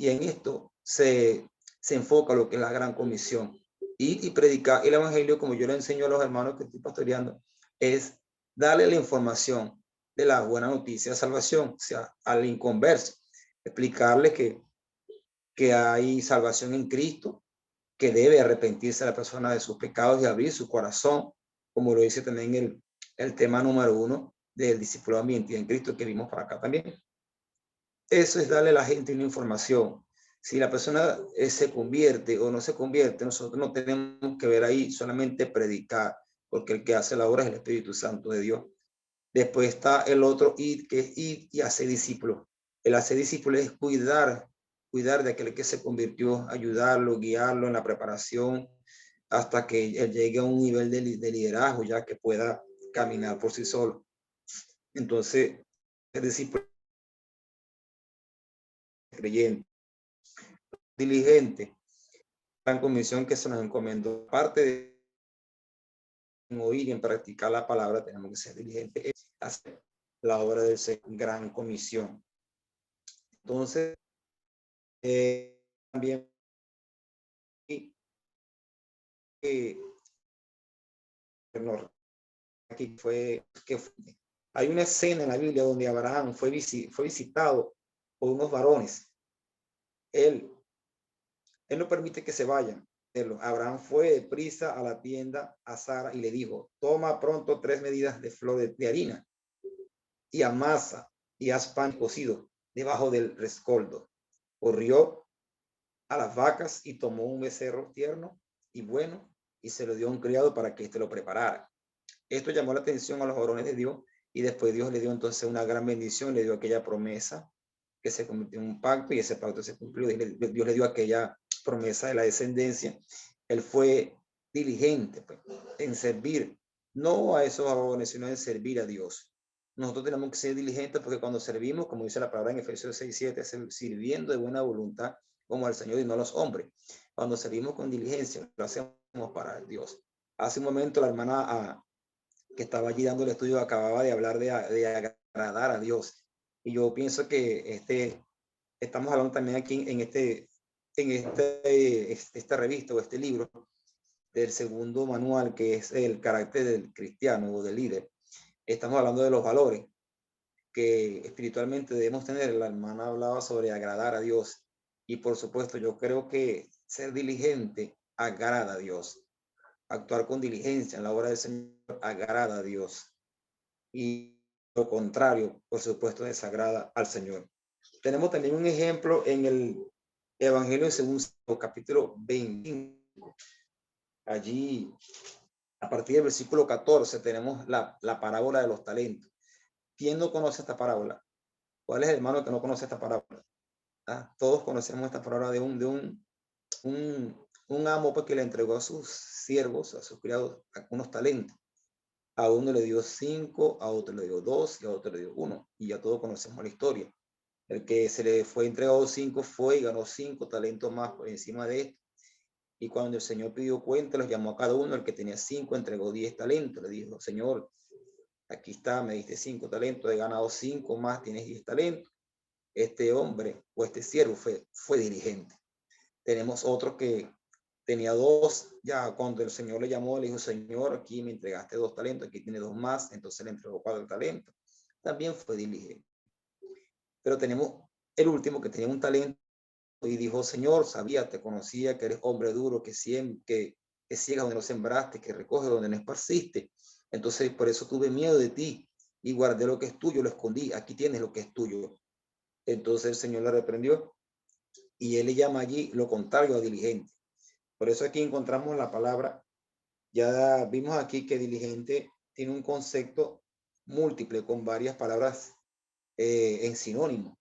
en esto se enfoca lo que es la gran comisión. Y predicar el evangelio, como yo le enseño a los hermanos que estoy pastoreando, es darle la información de la buena noticia de salvación, o sea, al inconverso, explicarle que hay salvación en Cristo, que debe arrepentirse la persona de sus pecados y abrir su corazón, como lo dice también el tema número 1 del discipulado en Cristo que vimos para acá también. Eso es darle a la gente una información. Si la persona se convierte o no se convierte, nosotros no tenemos que ver ahí, solamente predicar, porque el que hace la obra es el Espíritu Santo de Dios. Después está el otro id, que es ir y hacer discípulos. El hacer discípulos es cuidar de aquel que se convirtió, ayudarlo, guiarlo en la preparación hasta que él llegue a un nivel de liderazgo ya que pueda caminar por sí solo. Entonces, el discípulo creyente, diligente, gran comisión que se nos encomendó. Aparte de oír y en practicar la palabra, tenemos que ser diligentes, hacer la obra del gran comisión. Entonces, también aquí hay una escena en la Biblia donde Abraham fue visitado por unos varones. Él no permite que se vayan. Abraham fue deprisa a la tienda a Sara y le dijo: toma pronto 3 medidas de flor de harina y amasa y haz pan cocido debajo del rescoldo. Corrió a las vacas y tomó un becerro tierno y bueno y se lo dio a un criado para que éste lo preparara. Esto llamó la atención a los varones de Dios, y después Dios le dio entonces una gran bendición, le dio aquella promesa que se convirtió en un pacto, y ese pacto se cumplió. Dios le dio aquella promesa de la descendencia. Él fue diligente pues, en servir, no a esos varones, sino en servir a Dios. Nosotros tenemos que ser diligentes porque cuando servimos, como dice la palabra en Efesios 6:7, sirviendo de buena voluntad como al Señor y no a los hombres. Cuando servimos con diligencia, lo hacemos para Dios. Hace un momento la hermana que estaba allí dando el estudio acababa de hablar de agradar a Dios. Y yo pienso que estamos hablando también aquí en esta revista o este libro del segundo manual, que es el carácter del cristiano o del líder. Estamos hablando de los valores que espiritualmente debemos tener. La hermana hablaba sobre agradar a Dios. Y por supuesto, yo creo que ser diligente agrada a Dios. Actuar con diligencia en la obra del Señor agrada a Dios. Y lo contrario, por supuesto, desagrada al Señor. Tenemos también un ejemplo en el Evangelio según capítulo 25. Allí, a partir del versículo 14, tenemos la parábola de los talentos. ¿Quién no conoce esta parábola? ¿Cuál es el hermano que no conoce esta parábola? Todos conocemos esta parábola de un amo pues, que le entregó a sus siervos, a sus criados, unos talentos. A uno le dio 5, a otro le dio 2 y a otro le dio 1. Y ya todos conocemos la historia. El que se le fue entregado 5 fue y ganó 5 talentos más por encima de esto. Y cuando el Señor pidió cuenta, los llamó a cada uno. El que tenía 5 entregó 10 talentos. Le dijo, Señor, aquí está, me diste 5 talentos, he ganado 5 más, tienes 10 talentos. Este hombre o este siervo fue diligente. Tenemos otro que tenía 2, ya cuando el Señor le llamó, le dijo, Señor, aquí me entregaste 2 talentos, aquí tiene 2 más, entonces le entregó 4 talentos. También fue diligente. Pero tenemos el último que tenía un talento y dijo, Señor, sabía, te conocía, que eres hombre duro, que ciegas donde no sembraste, que recoges donde no esparciste. Entonces, por eso tuve miedo de ti y guardé lo que es tuyo, lo escondí. Aquí tienes lo que es tuyo. Entonces el Señor le reprendió y él le llama allí lo contrario a diligente. Por eso aquí encontramos la palabra. Ya vimos aquí que diligente tiene un concepto múltiple con varias palabras en sinónimo.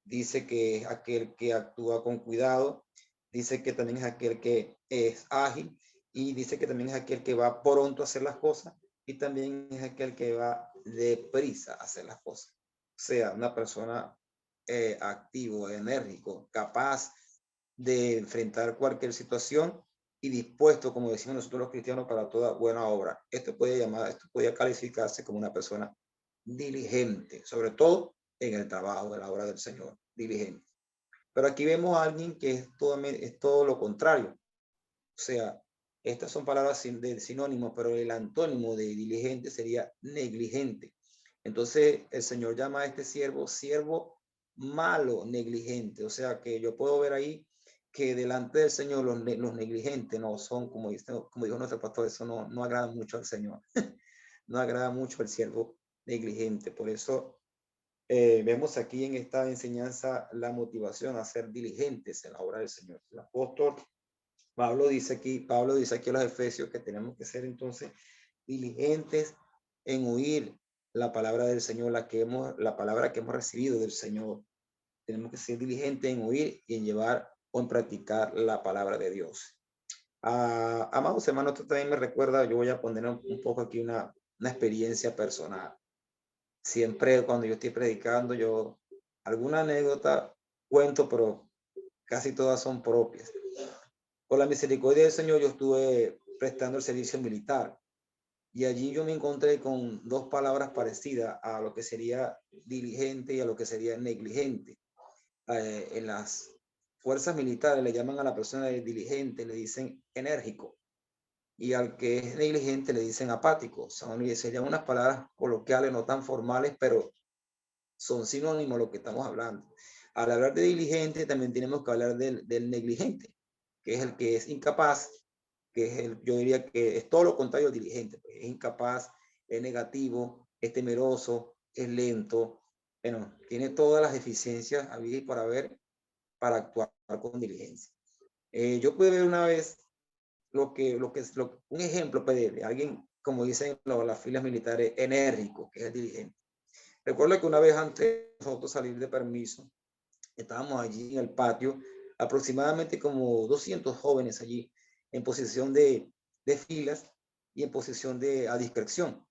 Dice que es aquel que actúa con cuidado, dice que también es aquel que es ágil y dice que también es aquel que va pronto a hacer las cosas y también es aquel que va deprisa a hacer las cosas. O sea, una persona activo, enérgico, capaz de enfrentar cualquier situación y dispuesto, como decimos nosotros los cristianos, para toda buena obra. Esto podría calificarse como una persona diligente, sobre todo en el trabajo de la obra del Señor, diligente. Pero aquí vemos a alguien que es todo lo contrario. O sea, estas son palabras de sinónimo, pero el antónimo de diligente sería negligente. Entonces el Señor llama a este siervo malo, negligente. O sea que yo puedo ver ahí que delante del Señor los negligentes no son, como dijo nuestro pastor, eso no agrada mucho al Señor. No agrada mucho al siervo negligente. Por eso vemos aquí en esta enseñanza la motivación a ser diligentes en la obra del Señor. El apóstol Pablo dice aquí a los Efesios que tenemos que ser entonces diligentes en oír la palabra del Señor, la palabra que hemos recibido del Señor. Tenemos que ser diligentes en oír y en llevar o en practicar la palabra de Dios. Amados hermanos, esto también me recuerda, yo voy a poner un poco aquí una experiencia personal. Siempre cuando yo estoy predicando, yo alguna anécdota cuento, pero casi todas son propias. Por la misericordia del Señor, yo estuve prestando el servicio militar y allí yo me encontré con 2 palabras parecidas a lo que sería diligente y a lo que sería negligente. En las fuerzas militares le llaman a la persona diligente, le dicen enérgico, y al que es negligente le dicen apático. Serían unas palabras coloquiales, no tan formales, pero son sinónimos de lo que estamos hablando. Al hablar de diligente, también tenemos que hablar del negligente, que es el que es incapaz, yo diría que es todo lo contrario del diligente. Pues es incapaz, es negativo, es temeroso, es lento. Bueno, tiene todas las deficiencias habidas y por haber para actuar con diligencia. Yo pude ver una vez un ejemplo de alguien, como dicen las filas militares, enérgico, que es el diligente. Recuerdo que una vez antes de nosotros salir de permiso, estábamos allí en el patio, aproximadamente como 200 jóvenes allí, en posición de filas y en posición a discreción.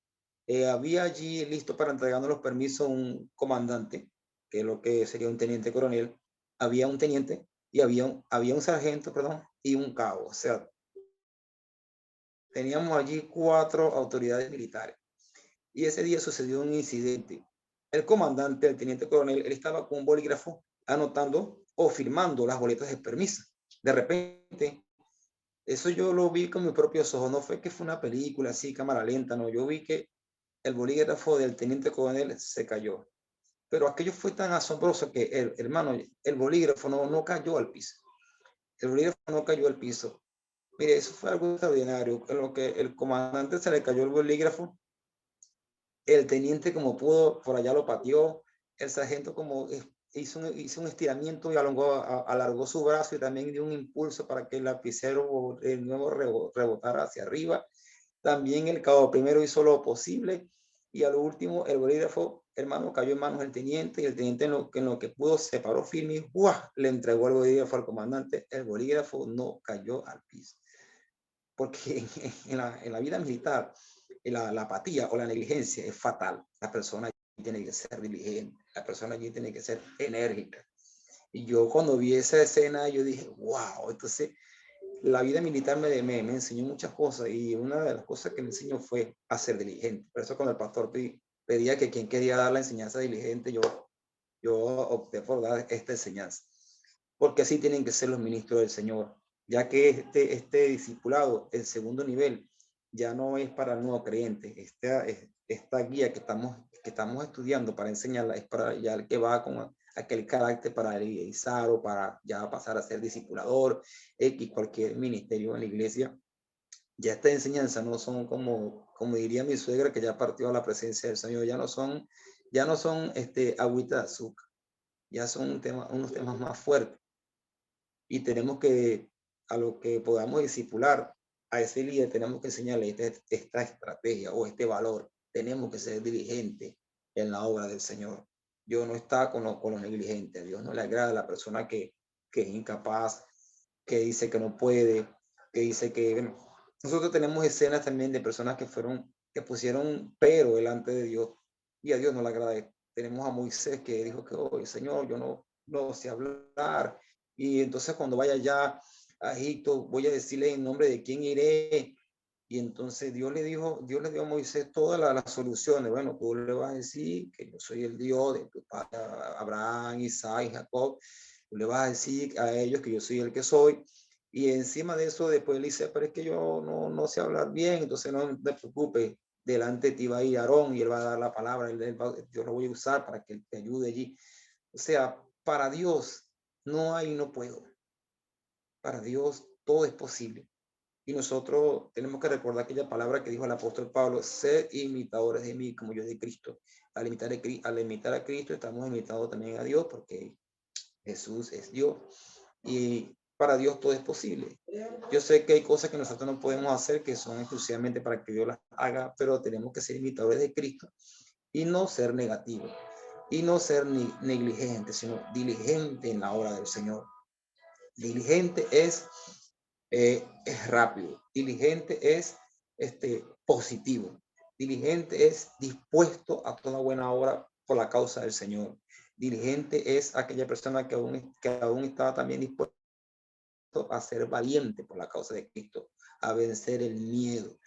Había allí listo para entregarnos los permisos un comandante, que es lo que sería un teniente coronel, había un teniente y había un sargento, perdón, y un cabo. O sea, teníamos allí 4 autoridades militares. Y ese día sucedió un incidente. El comandante, el teniente coronel, él estaba con un bolígrafo anotando o firmando las boletas de permiso. De repente, eso yo lo vi con mis propios ojos. No fue que fue una película así, cámara lenta, no. Yo vi que el bolígrafo del teniente coronel se cayó. Pero aquello fue tan asombroso que, el bolígrafo no cayó al piso. El bolígrafo no cayó al piso. Mire, eso fue algo extraordinario. En lo que el comandante se le cayó el bolígrafo, el teniente como pudo, por allá lo pateó, el sargento como hizo un estiramiento y alargó su brazo y también dio un impulso para que el lapicero de nuevo rebotara hacia arriba. También el cabo primero hizo lo posible y a lo último el bolígrafo, hermano, cayó en manos del teniente y el teniente en lo que pudo se paró firme y ¡guau! Le entregó el bolígrafo al comandante. El bolígrafo no cayó al piso. Porque en la vida militar la apatía o la negligencia es fatal. La persona tiene que ser diligente, la persona allí tiene que ser enérgica. Y yo cuando vi esa escena, yo dije, wow, entonces la vida militar me enseñó muchas cosas y una de las cosas que me enseñó fue a ser diligente. Por eso cuando el pastor pedía que quien quería dar la enseñanza diligente, yo opté por dar esta enseñanza. Porque así tienen que ser los ministros del Señor, ya que este discipulado, el segundo nivel, ya no es para el nuevo creyente. Esta guía que estamos estudiando para enseñarla es para ya el que va con aquel carácter para realizar o para ya pasar a ser discipulador, X, cualquier ministerio en la iglesia. Ya esta enseñanza no son como diría mi suegra que ya partió a la presencia del Señor, ya no son agüita de azúcar, ya son unos temas más fuertes. Y tenemos que, a lo que podamos discipular a ese líder, tenemos que enseñarle esta estrategia o este valor. Tenemos que ser diligentes en la obra del Señor. Dios no está con los negligentes. Dios no le agrada a la persona que es incapaz, que dice que no puede, que dice que... Bueno, nosotros tenemos escenas también de personas que pusieron pero delante de Dios y a Dios no le agrada. Tenemos a Moisés que dijo que, oh, Señor, yo no sé hablar, y entonces cuando vaya ya a Egipto, voy a decirle en nombre de quién iré. Y entonces Dios le dio a Moisés todas las soluciones. Bueno, tú le vas a decir que yo soy el Dios de tu padre Abraham, Isaac y Jacob. Tú le vas a decir a ellos que yo soy el que soy. Y encima de eso, después le dice, pero es que yo no sé hablar bien, entonces no te preocupes. Delante de ti va a ir Aarón y él va a dar la palabra. Yo lo voy a usar para que te ayude allí. O sea, para Dios no hay no puedo. Para Dios todo es posible. Y nosotros tenemos que recordar aquella palabra que dijo el apóstol Pablo, sed imitadores de mí como yo de Cristo. Al imitar a Cristo estamos imitando también a Dios porque Jesús es Dios. Y para Dios todo es posible. Yo sé que hay cosas que nosotros no podemos hacer que son exclusivamente para que Dios las haga, pero tenemos que ser imitadores de Cristo y no ser negativos y no ser ni negligentes, sino diligentes en la obra del Señor. Diligente es rápido. Diligente es positivo. Diligente es dispuesto a toda buena obra por la causa del Señor. Diligente es aquella persona que aún está también dispuesto a ser valiente por la causa de Cristo, a vencer el miedo.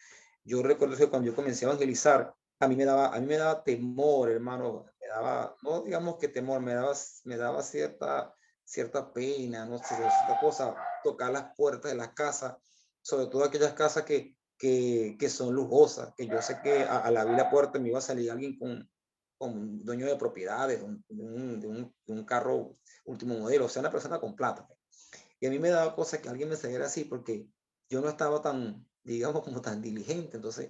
Yo recuerdo que cuando yo comencé a evangelizar, a mí me daba temor, hermano, no digamos que temor, me daba cierta pena, no sé, cierta cosa, tocar las puertas de las casas, sobre todo aquellas casas que son lujosas, que yo sé que al abrir la puerta me iba a salir alguien con un dueño de propiedades, de un carro último modelo, o sea, una persona con plata. Y a mí me daba cosa que alguien me saliera así porque yo no estaba tan, digamos, como tan diligente. Entonces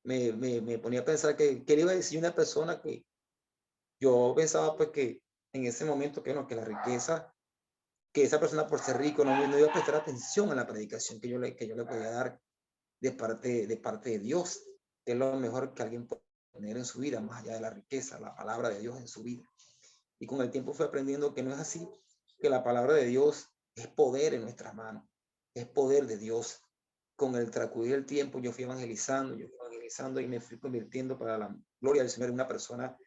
me ponía a pensar que le iba a decir una persona que yo pensaba pues que en ese momento que no, que la riqueza, que esa persona por ser rico no iba a prestar atención a la predicación que yo le podía dar de parte de Dios, que es lo mejor que alguien puede tener en su vida, más allá de la riqueza, la palabra de Dios en su vida. Y con el tiempo fui aprendiendo que no es así, que la palabra de Dios es poder en nuestras manos, es poder de Dios. Con el transcurrir del tiempo yo fui evangelizando y me fui convirtiendo para la gloria del Señor en una persona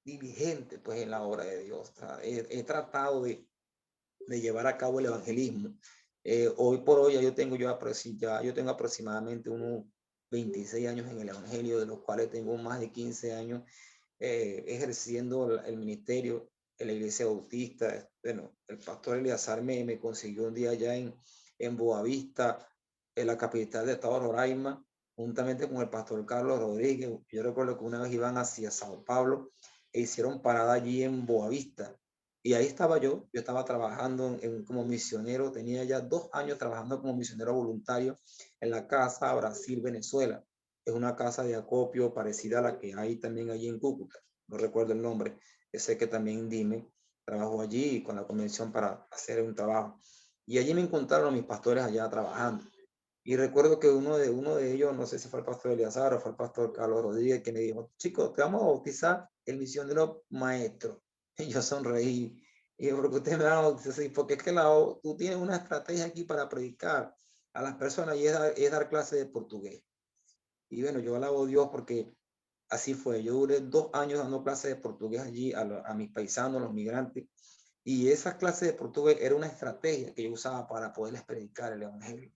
diligente pues en la obra de Dios. He tratado de llevar a cabo el evangelismo. Hoy por hoy yo tengo aproximadamente unos 26 años en el evangelio, de los cuales tengo más de 15 años ejerciendo el ministerio en la iglesia bautista. Bueno, el pastor Eleazar me consiguió un día allá en Boavista, en la capital de estado Roraima, juntamente con el pastor Carlos Rodríguez. Yo recuerdo que una vez iban hacia Sao Paulo e hicieron parada allí en Boavista. Y ahí estaba yo estaba trabajando como misionero, tenía ya 2 años trabajando como misionero voluntario en la Casa Brasil, Venezuela. Es una casa de acopio parecida a la que hay también allí en Cúcuta, no recuerdo el nombre, sé que también Dime trabajó allí con la convención para hacer un trabajo. Y allí me encontraron mis pastores allá trabajando. Y recuerdo que uno de ellos, no sé si fue el pastor Eleazar o fue el pastor Carlos Rodríguez, que me dijo, chicos, te vamos a bautizar el misionero maestro. Y yo sonreí. Y yo, porque usted me va a bautizar así, porque es que tú tienes una estrategia aquí para predicar a las personas y es dar clases de portugués. Y bueno, yo alabo a Dios porque así fue. Yo duré 2 años dando clases de portugués allí a mis paisanos, los migrantes. Y esas clases de portugués era una estrategia que yo usaba para poderles predicar el evangelio.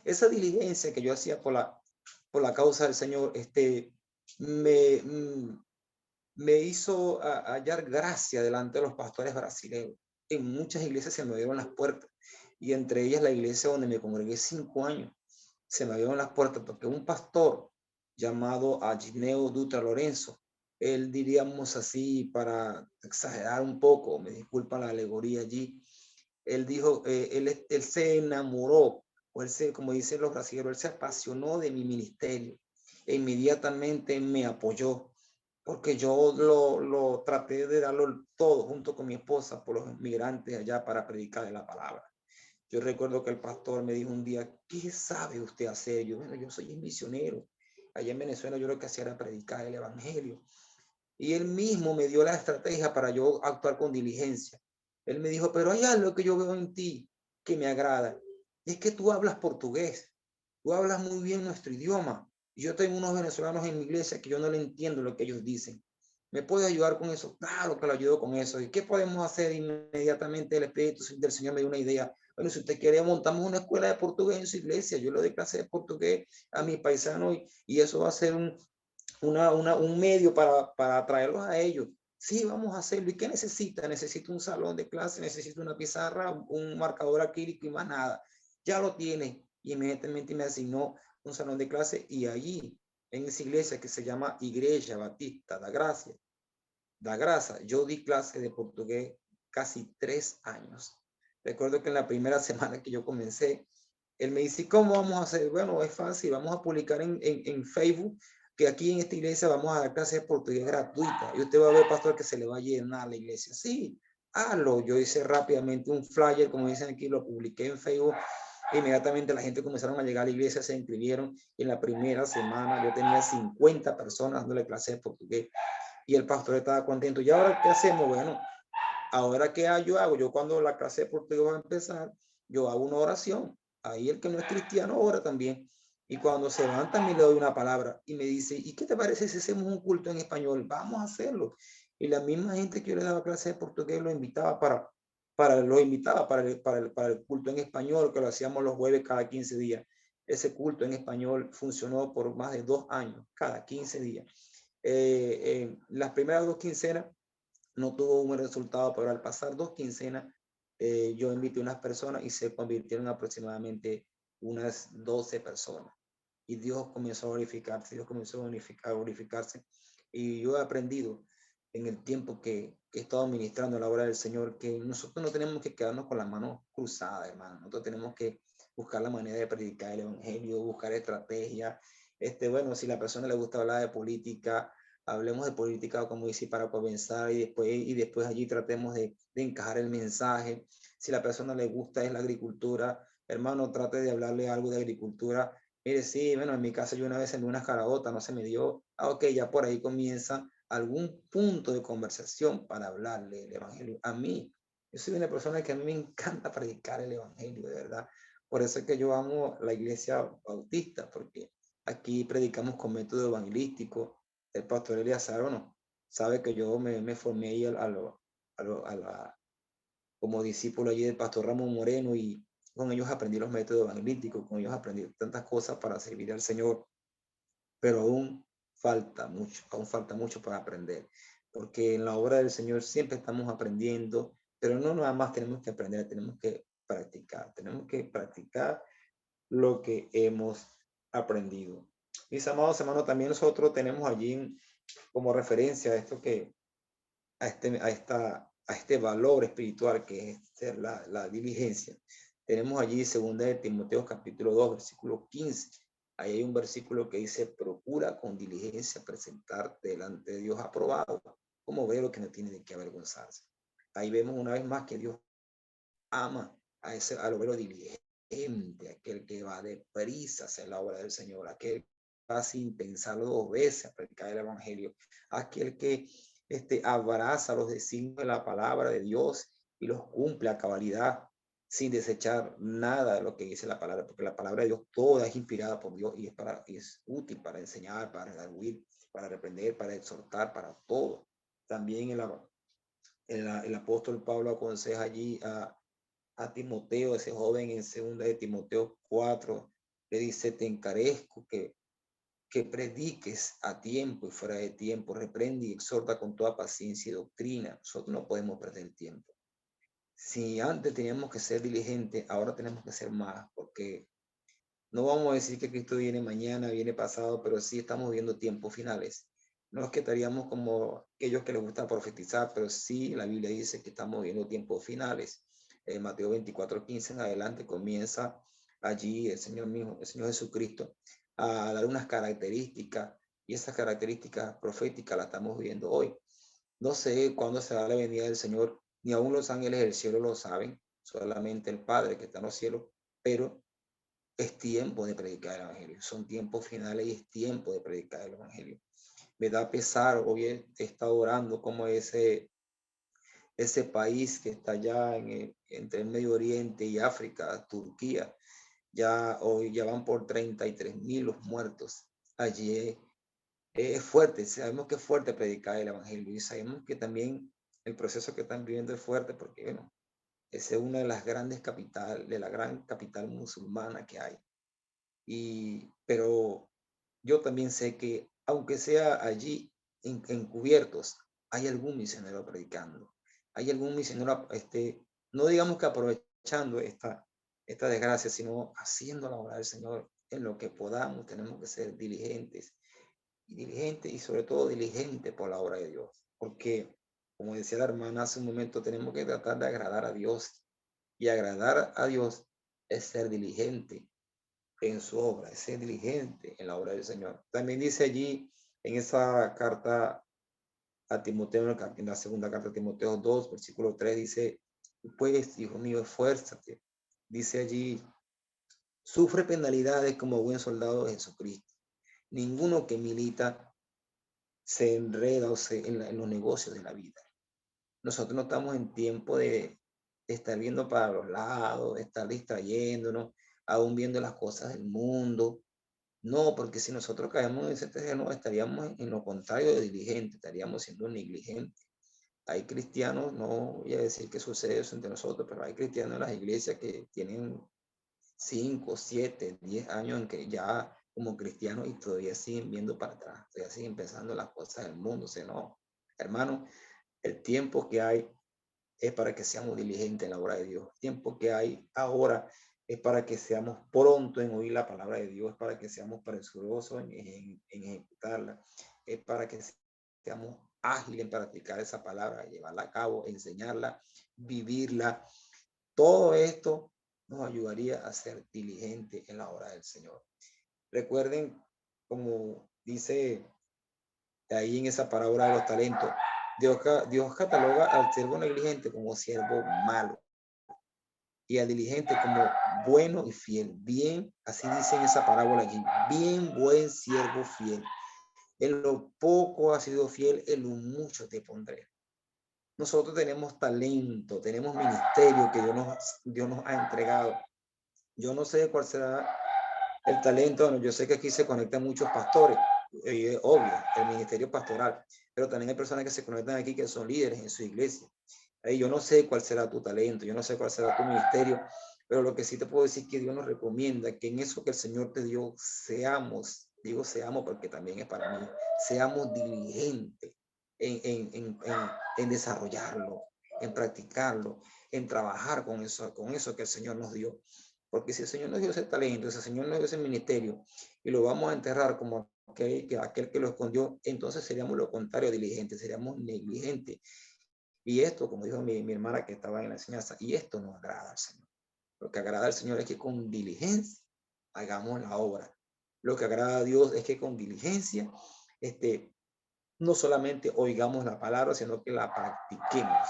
Esa diligencia que yo hacía por la causa del Señor, me hizo hallar gracia delante de los pastores brasileños. En muchas iglesias se me abrieron las puertas, y entre ellas la iglesia donde me congregué 5 años, se me abrieron las puertas porque un pastor llamado Agineo Dutra Lorenzo, él, diríamos así, para exagerar un poco, me disculpa la alegoría allí, él dijo, él se enamoró, o él se, como dicen los brasileños, él se apasionó de mi ministerio e inmediatamente me apoyó, porque yo lo traté de darlo todo junto con mi esposa por los migrantes allá para predicar la palabra. Yo recuerdo que el pastor me dijo un día, ¿qué sabe usted hacer? Yo, bueno, yo soy un misionero. Allá en Venezuela yo lo que hacía era predicar el evangelio. Y él mismo me dio la estrategia para yo actuar con diligencia. Él me dijo, pero hay algo que yo veo en ti que me agrada. Es que tú hablas portugués. Tú hablas muy bien nuestro idioma. Y yo tengo unos venezolanos en mi iglesia que yo no le entiendo lo que ellos dicen. ¿Me puede ayudar con eso? Claro que lo ayudo con eso. ¿Y qué podemos hacer inmediatamente? El Espíritu del Señor me dio una idea. Bueno, si usted quiere, montamos una escuela de portugués en su iglesia. Yo le doy clase de portugués a mis paisanos y eso va a ser un medio para atraerlos a ellos. Sí, vamos a hacerlo. ¿Y qué necesita? Necesito un salón de clase, necesito una pizarra, un marcador acrílico y más nada. Ya lo tiene. Y inmediatamente me asignó un salón de clase, y allí, en esa iglesia que se llama Igreja Batista da Gracia, yo di clase de portugués casi 3 años. Recuerdo que en la primera semana que yo comencé, él me dice, ¿cómo vamos a hacer? Bueno, es fácil, vamos a publicar en Facebook que aquí en esta iglesia vamos a dar clases de portugués gratuita. Y usted va a ver, pastor, que se le va a llenar la iglesia. Sí, hazlo. Yo hice rápidamente un flyer, como dicen aquí, lo publiqué en Facebook. Inmediatamente la gente comenzaron a llegar a la iglesia, se inscribieron. Y en la primera semana yo tenía 50 personas dándole clases de portugués. Y el pastor estaba contento. ¿Y ahora qué hacemos? Bueno, ahora qué yo hago. Yo, cuando la clase de portugués va a empezar, yo hago una oración. Ahí el que no es cristiano ora también. Y cuando se van también le doy una palabra y me dice, ¿y qué te parece si hacemos un culto en español? Vamos a hacerlo. Y la misma gente que yo le daba clase de portugués lo invitaba para el culto en español, que lo hacíamos los jueves cada 15 días. Ese culto en español funcionó por más de 2 años, cada 15 días. Las primeras 2 quincenas no tuvo un buen resultado, pero al pasar 2 quincenas, yo invité a unas personas y se convirtieron aproximadamente unas 12 personas. Y Dios comenzó a glorificarse, a glorificarse. Y yo he aprendido en el tiempo que he estado ministrando la obra del Señor, que nosotros no tenemos que quedarnos con las manos cruzadas, hermano. Nosotros tenemos que buscar la manera de predicar el evangelio, buscar estrategias. Bueno, si a la persona le gusta hablar de política, hablemos de política, como dice, para comenzar, y después allí tratemos de encajar el mensaje. Si a la persona le gusta es la agricultura, hermano, trate de hablarle algo de agricultura. Mire, sí, bueno, en mi casa yo una vez sembré unas caraotas, no se me dio. Ok, ya por ahí comienza algún punto de conversación para hablarle el evangelio. A mí, yo soy una persona que a mí me encanta predicar el evangelio, de verdad. Por eso es que yo amo la iglesia bautista, porque aquí predicamos con método evangelístico. El pastor Eleazar, bueno, sabe que yo me formé ahí como discípulo allí del pastor Ramón Moreno, y con ellos aprendí los métodos evangelísticos, con ellos aprendí tantas cosas para servir al Señor, pero aún falta mucho para aprender, porque en la obra del Señor siempre estamos aprendiendo, pero no nada más tenemos que aprender, tenemos que practicar lo que hemos aprendido. Mis amados hermanos, también nosotros tenemos allí como referencia a esto a este valor espiritual que es la diligencia. Tenemos allí 2 de Timoteo capítulo 2, versículo 15. Ahí hay un versículo que dice, procura con diligencia presentarte delante de Dios aprobado, como ve lo que no tiene de qué avergonzarse. Ahí vemos una vez más que Dios ama al obrero diligente, aquel que va deprisa a hacer la obra del Señor, aquel que va sin pensarlo 2 veces a predicar el evangelio, aquel que abraza los designios de la palabra de Dios y los cumple a cabalidad, sin desechar nada de lo que dice la palabra, porque la palabra de Dios toda es inspirada por Dios y es útil para enseñar, para redarguir, para reprender, para exhortar, para todo. También el apóstol Pablo aconseja allí a Timoteo, ese joven, en 2 de Timoteo 4, le dice, te encarezco que prediques a tiempo y fuera de tiempo, reprende y exhorta con toda paciencia y doctrina. Nosotros no podemos perder tiempo. Si antes teníamos que ser diligentes, ahora tenemos que ser más, porque no vamos a decir que Cristo viene mañana, viene pasado, pero sí estamos viendo tiempos finales. No es que estaríamos como aquellos que les gusta profetizar, pero sí la Biblia dice que estamos viendo tiempos finales. Mateo 24:15 en adelante comienza allí el Señor mismo, el Señor Jesucristo, a dar unas características, y esas características proféticas las estamos viendo hoy. No sé cuándo será la venida del Señor, ni aún los ángeles del cielo lo saben, solamente el Padre que está en los cielos, pero es tiempo de predicar el evangelio. Son tiempos finales y es tiempo de predicar el evangelio. Me da pesar, hoy he estado orando como ese país que está allá entre el Medio Oriente y África, Turquía, hoy ya van por 33,000 los muertos. Allí es fuerte, sabemos que es fuerte predicar el evangelio y sabemos que también el proceso que están viviendo es fuerte porque, bueno, esa es una de las grandes capitales, de la gran capital musulmana que hay. Pero yo también sé que, aunque sea allí encubiertos, hay algún misionero predicando, hay algún misionero, no digamos que aprovechando esta desgracia, sino haciendo la obra del Señor en lo que podamos. Tenemos que ser diligentes y sobre todo diligentes por la obra de Dios, porque, como decía la hermana hace un momento, tenemos que tratar de agradar a Dios, y agradar a Dios es ser diligente en su obra, es ser diligente en la obra del Señor. También dice allí en esa carta a Timoteo, en la segunda carta a Timoteo 2, versículo 3, dice, pues, hijo mío, esfuérzate. Dice allí, sufre penalidades como buen soldado de Jesucristo. Ninguno que milita se enreda en los negocios de la vida. Nosotros no estamos en tiempo de estar viendo para los lados, de estar distrayéndonos, aún viendo las cosas del mundo. No, porque si nosotros caemos en ese terreno, estaríamos en lo contrario de diligente, estaríamos siendo negligentes. Hay cristianos, no voy a decir que sucede eso entre nosotros, pero hay cristianos en las iglesias que tienen 5, 7, 10 años en que ya como cristianos y todavía siguen viendo para atrás, todavía siguen pensando en las cosas del mundo. O sea, no, hermano, el tiempo que hay es para que seamos diligentes en la obra de Dios. El tiempo que hay ahora es para que seamos pronto en oír la palabra de Dios, para que seamos presurosos en ejecutarla, es para que seamos ágiles en practicar esa palabra, llevarla a cabo, enseñarla, vivirla. Todo esto nos ayudaría a ser diligentes en la obra del Señor. Recuerden, como dice ahí en esa parábola de los talentos, Dios cataloga al siervo negligente como siervo malo y al diligente como bueno y fiel. Bien, así dice en esa parábola aquí, bien buen siervo fiel. En lo poco has sido fiel, en lo mucho te pondré. Nosotros tenemos talento, tenemos ministerio que Dios nos ha entregado. Yo no sé cuál será el talento. Bueno, yo sé que aquí se conectan muchos pastores, obvio, el ministerio pastoral, pero también hay personas que se conectan aquí que son líderes en su iglesia. Yo no sé cuál será tu talento, yo no sé cuál será tu ministerio, pero lo que sí te puedo decir es que Dios nos recomienda que en eso que el Señor te dio seamos, digo seamos porque también es para mí, seamos diligentes en desarrollarlo, en practicarlo, en trabajar con eso que el Señor nos dio. Porque si el Señor nos dio ese talento, si el Señor nos dio ese ministerio y lo vamos a enterrar como aquel que lo escondió, entonces seríamos lo contrario, diligentes, seríamos negligentes. Y esto, como dijo mi hermana que estaba en la enseñanza, y esto no agrada al Señor. Lo que agrada al Señor es que con diligencia hagamos la obra. Lo que agrada a Dios es que con diligencia, no solamente oigamos la palabra, sino que la practiquemos.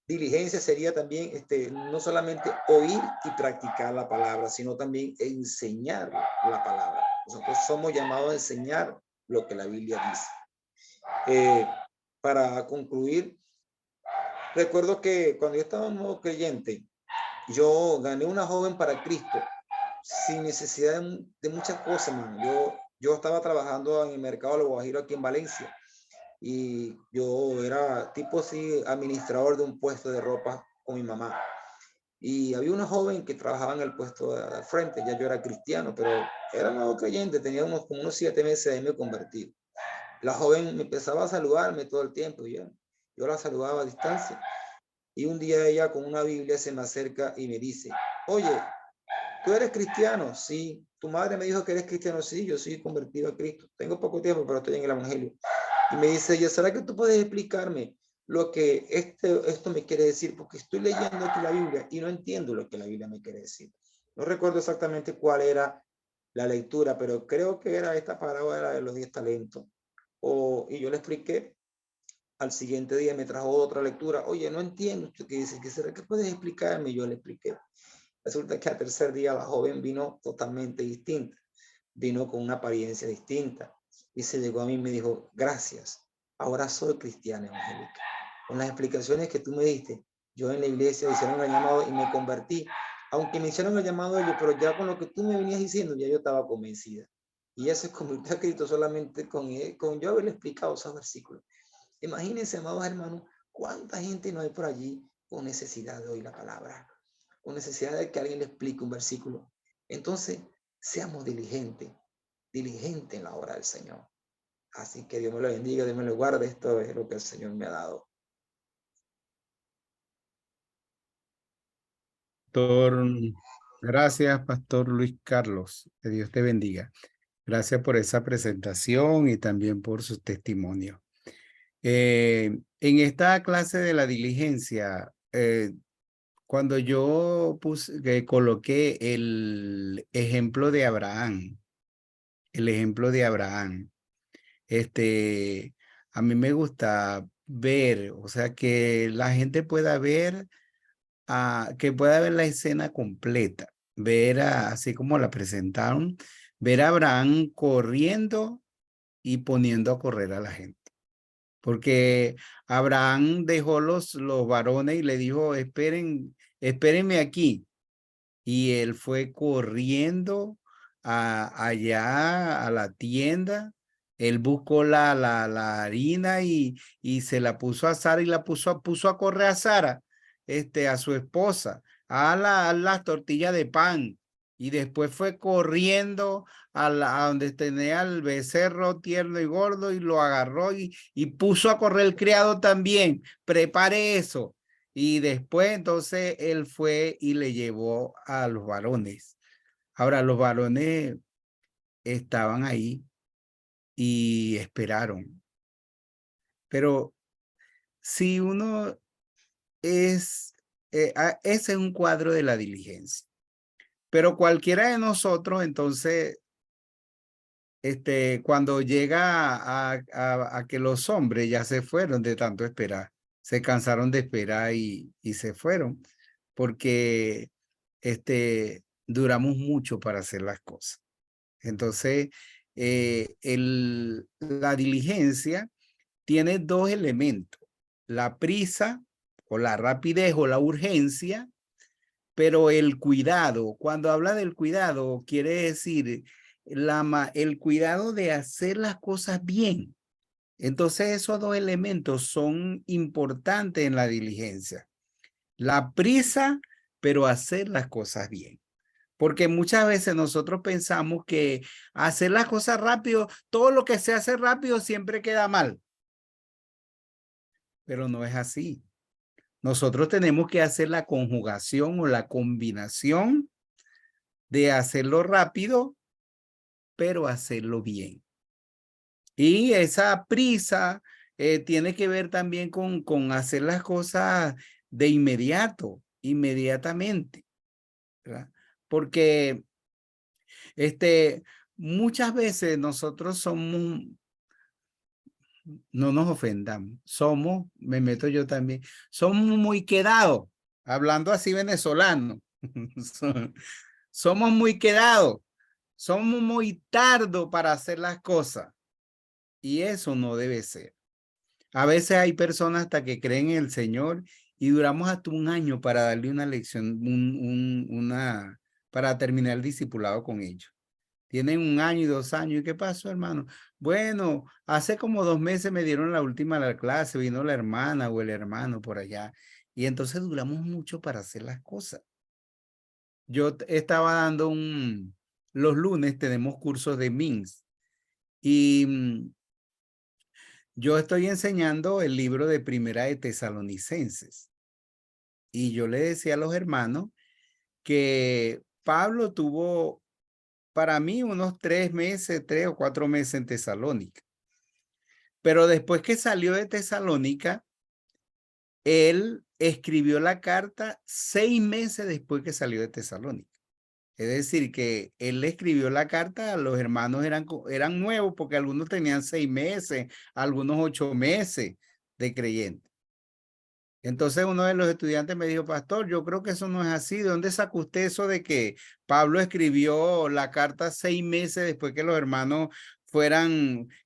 Diligencia sería también no solamente oír y practicar la palabra, sino también enseñar la palabra. Nosotros somos llamados a enseñar lo que la Biblia dice. Para concluir, recuerdo que cuando yo estaba nuevo creyente, yo gané una joven para Cristo sin necesidad de muchas cosas, man. Yo estaba trabajando en el mercado de Los Guajiros aquí en Valencia y yo era tipo así administrador de un puesto de ropa con mi mamá. Y había una joven que trabajaba en el puesto de frente, ya yo era cristiano, pero era nuevo creyente, tenía como unos 7 meses de me convertido. La joven me empezaba a saludarme todo el tiempo, yo la saludaba a distancia. Y un día ella con una Biblia se me acerca y me dice, oye, ¿tú eres cristiano? Sí. ¿Tu madre me dijo que eres cristiano? Sí, yo soy convertido a Cristo. Tengo poco tiempo, pero estoy en el Evangelio. Y me dice ella, ¿será que tú puedes explicarme lo que esto me quiere decir? Porque estoy leyendo aquí la Biblia y no entiendo lo que la Biblia me quiere decir. No recuerdo exactamente cuál era la lectura, pero creo que era esta parábola de los 10 talentos. Y yo le expliqué. Al siguiente día me trajo otra lectura. Oye, no entiendo usted qué dice. ¿Qué será que puedes explicarme? Yo le expliqué. Resulta que al tercer día la joven vino totalmente distinta. Vino con una apariencia distinta. Y se llegó a mí y me dijo, gracias. Ahora soy cristiana evangélica. Con las explicaciones que tú me diste, yo en la iglesia hicieron el llamado y me convertí. Aunque me hicieron el llamado ellos, pero ya con lo que tú me venías diciendo, ya yo estaba convencida. Y ella se convirtió a Cristo solamente con yo haberle explicado esos versículos. Imagínense, amados hermanos, cuánta gente no hay por allí con necesidad de oír la palabra, con necesidad de que alguien le explique un versículo. Entonces, seamos diligentes en la obra del Señor. Así que Dios me lo bendiga, Dios me lo guarde. Esto es lo que el Señor me ha dado. Gracias, Pastor Luis Carlos. Que Dios te bendiga. Gracias por esa presentación y también por su testimonio. En esta clase de la diligencia, cuando yo coloqué el ejemplo de Abraham, a mí me gusta ver, o sea, que la gente pueda ver, que pueda ver la escena completa, ver así como la presentaron, ver a Abraham corriendo y poniendo a correr a la gente. Porque Abraham dejó los varones y le dijo, espérenme aquí. Y él fue corriendo allá a la tienda. Él buscó la harina y se la puso a Sara y puso a correr a Sara, a su esposa, a las tortillas de pan. Y después fue corriendo a donde tenía el becerro tierno y gordo y lo agarró y puso a correr el criado también. Prepare eso. Y después entonces él fue y le llevó a los varones. Ahora los varones estaban ahí y esperaron. Pero si uno ese es un cuadro de la diligencia. Pero cualquiera de nosotros entonces, cuando llega a que los hombres ya se fueron de tanto esperar, se cansaron de esperar y se fueron. Porque duramos mucho para hacer las cosas. Entonces, la diligencia tiene dos elementos, la prisa o la rapidez o la urgencia, pero el cuidado, cuando habla del cuidado, quiere decir el cuidado de hacer las cosas bien. Entonces, esos dos elementos son importantes en la diligencia. La prisa, pero hacer las cosas bien. Porque muchas veces nosotros pensamos que hacer las cosas rápido, todo lo que se hace rápido siempre queda mal. Pero no es así. Nosotros tenemos que hacer la conjugación o la combinación de hacerlo rápido, pero hacerlo bien. Y esa prisa tiene que ver también con hacer las cosas de inmediato, inmediatamente, ¿verdad? Porque muchas veces nosotros somos, no nos ofendamos, somos, me meto yo también, somos muy quedados, hablando así venezolano, somos muy quedados, somos muy tardos para hacer las cosas y eso no debe ser. A veces hay personas hasta que creen en el Señor y duramos hasta un año para darle una lección, para terminar el discipulado con ellos. Tienen 1 año y 2 años. ¿Y qué pasó, hermano? Bueno, hace como 2 meses me dieron la última la clase, vino la hermana o el hermano por allá. Y entonces duramos mucho para hacer las cosas. Yo estaba dando los lunes tenemos cursos de MINS y yo estoy enseñando el libro de Primera de Tesalonicenses. Y yo le decía a los hermanos que Pablo tuvo para mí unos 3 meses, 3 o 4 meses en Tesalónica. Pero después que salió de Tesalónica, él escribió la carta 6 meses después que salió de Tesalónica. Es decir, que él le escribió la carta, los hermanos eran nuevos porque algunos tenían 6 meses, algunos 8 meses de creyente. Entonces uno de los estudiantes me dijo, pastor, yo creo que eso no es así. ¿De dónde sacó usted eso de que Pablo escribió la carta 6 meses después que los hermanos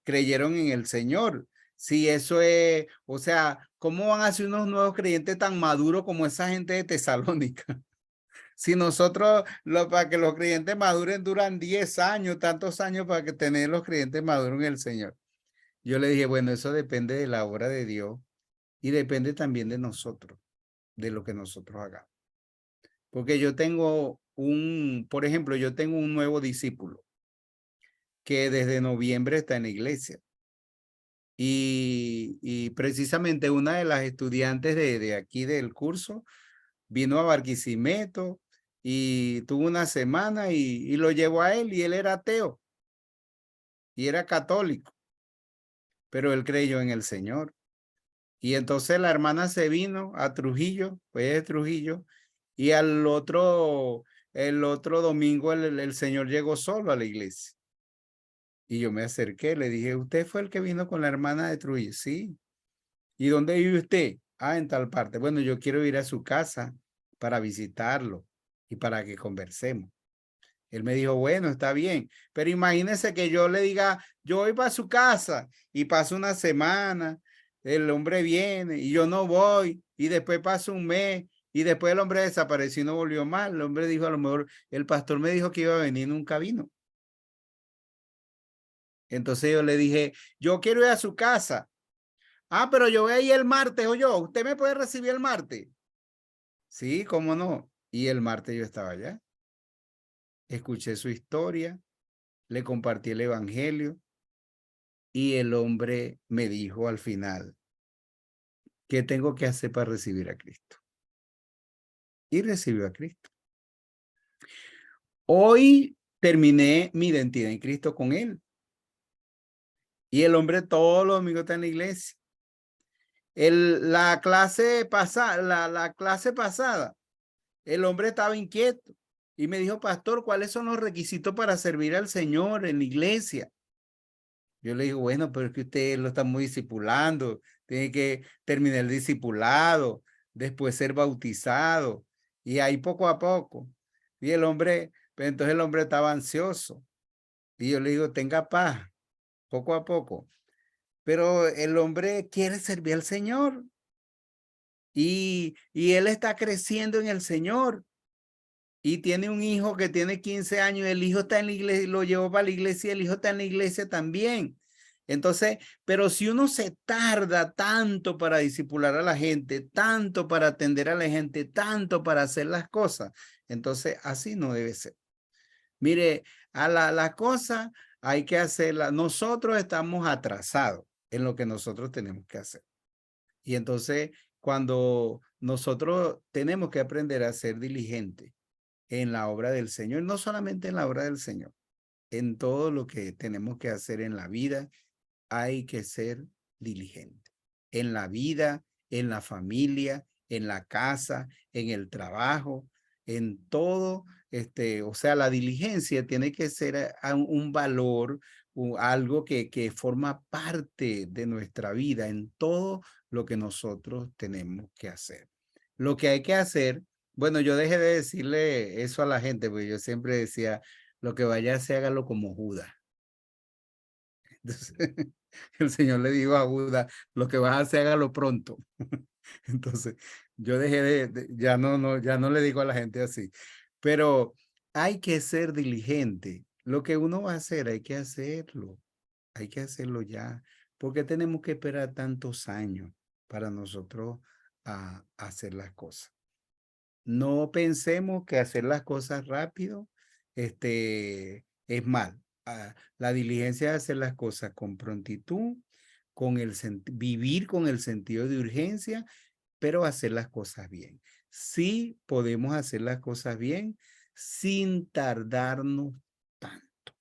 creyeron en el Señor? Si eso es, o sea, ¿cómo van a ser unos nuevos creyentes tan maduros como esa gente de Tesalónica? Si nosotros, para que los creyentes maduren, duran 10 años, tantos años para que tener los creyentes maduros en el Señor. Yo le dije, bueno, eso depende de la obra de Dios y depende también de nosotros, de lo que nosotros hagamos. Porque yo tengo por ejemplo, yo tengo un nuevo discípulo que desde noviembre está en la iglesia. Y precisamente una de las estudiantes de aquí del curso vino a Barquisimeto y tuvo una semana y lo llevó a él y él era ateo y era católico, pero él creyó en el Señor. Y entonces la hermana se vino a Trujillo, pues de Trujillo, y el otro domingo el Señor llegó solo a la iglesia. Y yo me acerqué, le dije, ¿usted fue el que vino con la hermana de Trujillo? Sí. ¿Y dónde vive usted? Ah, en tal parte. Bueno, yo quiero ir a su casa para visitarlo y para que conversemos. Él me dijo, bueno, está bien, pero imagínese que yo le diga, yo voy para su casa y paso una semana, el hombre viene y yo no voy y después pasa un mes y después el hombre desapareció y no volvió más. El hombre dijo, a lo mejor el pastor me dijo que iba a venir, nunca vino. Entonces yo le dije, yo quiero ir a su casa. Ah, pero yo voy a ir el martes, o yo, ¿usted me puede recibir el martes? Sí, cómo no. Y el martes yo estaba allá. Escuché su historia, le compartí el evangelio y el hombre me dijo al final, ¿qué tengo que hacer para recibir a Cristo? Y recibió a Cristo. Hoy terminé mi identidad en Cristo con él. Y el hombre todos los domingos está en la iglesia. La clase pasada, el hombre estaba inquieto y me dijo, pastor, ¿cuáles son los requisitos para servir al Señor en la iglesia? Yo le digo, bueno, pero es que usted lo está muy discipulando, tiene que terminar el discipulado, después ser bautizado, y ahí poco a poco. Y el hombre, pues entonces el hombre estaba ansioso. Y yo le digo, tenga paz, poco a poco. Pero el hombre quiere servir al Señor. Y él está creciendo en el Señor. Y tiene un hijo que tiene 15 años, el hijo está en la iglesia, lo llevó para la iglesia, el hijo está en la iglesia también. Entonces, pero si uno se tarda tanto para discipular a la gente, tanto para atender a la gente, tanto para hacer las cosas, entonces así no debe ser. Mire, a la cosa hay que hacerla. Nosotros estamos atrasados en lo que nosotros tenemos que hacer. Y entonces, cuando nosotros tenemos que aprender a ser diligentes en la obra del Señor, no solamente en la obra del Señor, en todo lo que tenemos que hacer en la vida, hay que ser diligente. En la vida, en la familia, en la casa, en el trabajo, en todo. O sea, la diligencia tiene que ser un valor, algo que forma parte de nuestra vida en todo lo que nosotros tenemos que hacer. Lo que hay que hacer, bueno, yo dejé de decirle eso a la gente, porque yo siempre decía, lo que vaya a hacer, hágalo como Judas. Entonces, el Señor le dijo a Judas, lo que vas a hacer, hágalo pronto. Entonces, yo dejé ya no le digo a la gente así, pero hay que ser diligente. Lo que uno va a hacer, hay que hacerlo ya, porque tenemos que esperar tantos años para nosotros hacer las cosas. No pensemos que hacer las cosas rápido, es mal. La diligencia de hacer las cosas con prontitud, vivir con el sentido de urgencia, pero hacer las cosas bien. Sí podemos hacer las cosas bien sin tardarnos tanto,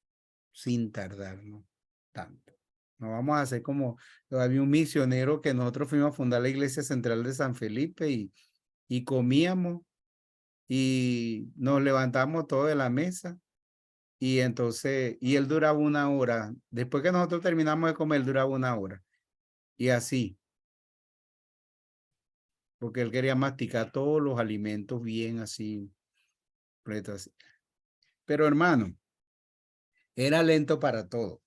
No vamos a hacer como, había un misionero que nosotros fuimos a fundar la iglesia central de San Felipe y comíamos y nos levantamos todos de la mesa y entonces, y él duraba 1 hora. Después que nosotros terminamos de comer, él duraba 1 hora. Y así, porque él quería masticar todos los alimentos bien así, así. Pero hermano, era lento para todo.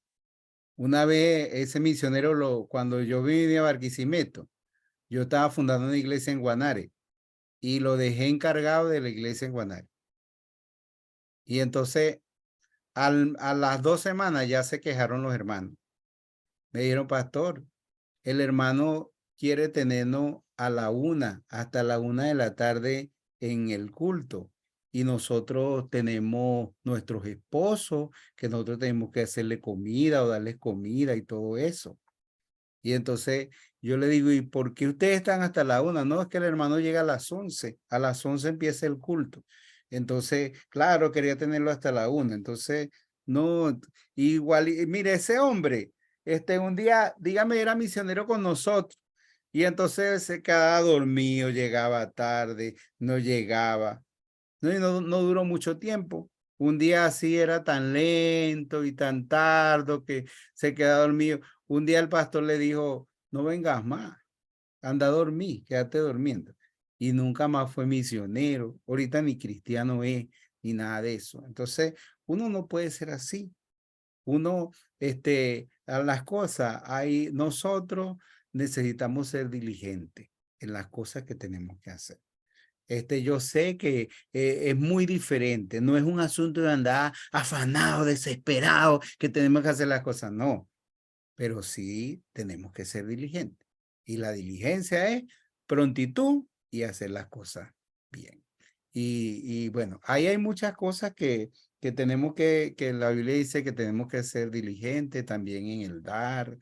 Una vez ese misionero, cuando yo vine a Barquisimeto, yo estaba fundando una iglesia en Guanare y lo dejé encargado de la iglesia en Guanare. Y entonces, a las 2 semanas ya se quejaron los hermanos. Me dijeron, pastor, el hermano quiere tenernos a la 1, hasta la 1 de la tarde en el culto. Y nosotros tenemos nuestros esposos, que nosotros tenemos que hacerle comida o darles comida y todo eso. Y entonces yo le digo, ¿y por qué ustedes están hasta la 1? No, es que el hermano llega a las 11. A las 11 empieza el culto. Entonces, claro, quería tenerlo hasta la 1. Entonces, no, igual, mire, ese hombre, un día, dígame, era misionero con nosotros. Y entonces se quedaba dormido, llegaba tarde, no llegaba. No, y no duró mucho tiempo. Un día así era tan lento y tan tardo que se quedaba dormido. Un día el pastor le dijo, no vengas más, anda a dormir, quédate durmiendo. Y nunca más fue misionero. Ahorita ni cristiano es, ni nada de eso. Entonces, uno no puede ser así. Uno, a las cosas, nosotros necesitamos ser diligentes en las cosas que tenemos que hacer. Yo sé que es muy diferente, no es un asunto de andar afanado, desesperado, que tenemos que hacer las cosas, no, pero sí tenemos que ser diligentes. Y la diligencia es prontitud y hacer las cosas bien. Y bueno, ahí hay muchas cosas que tenemos que la Biblia dice que tenemos que ser diligentes también en el dar,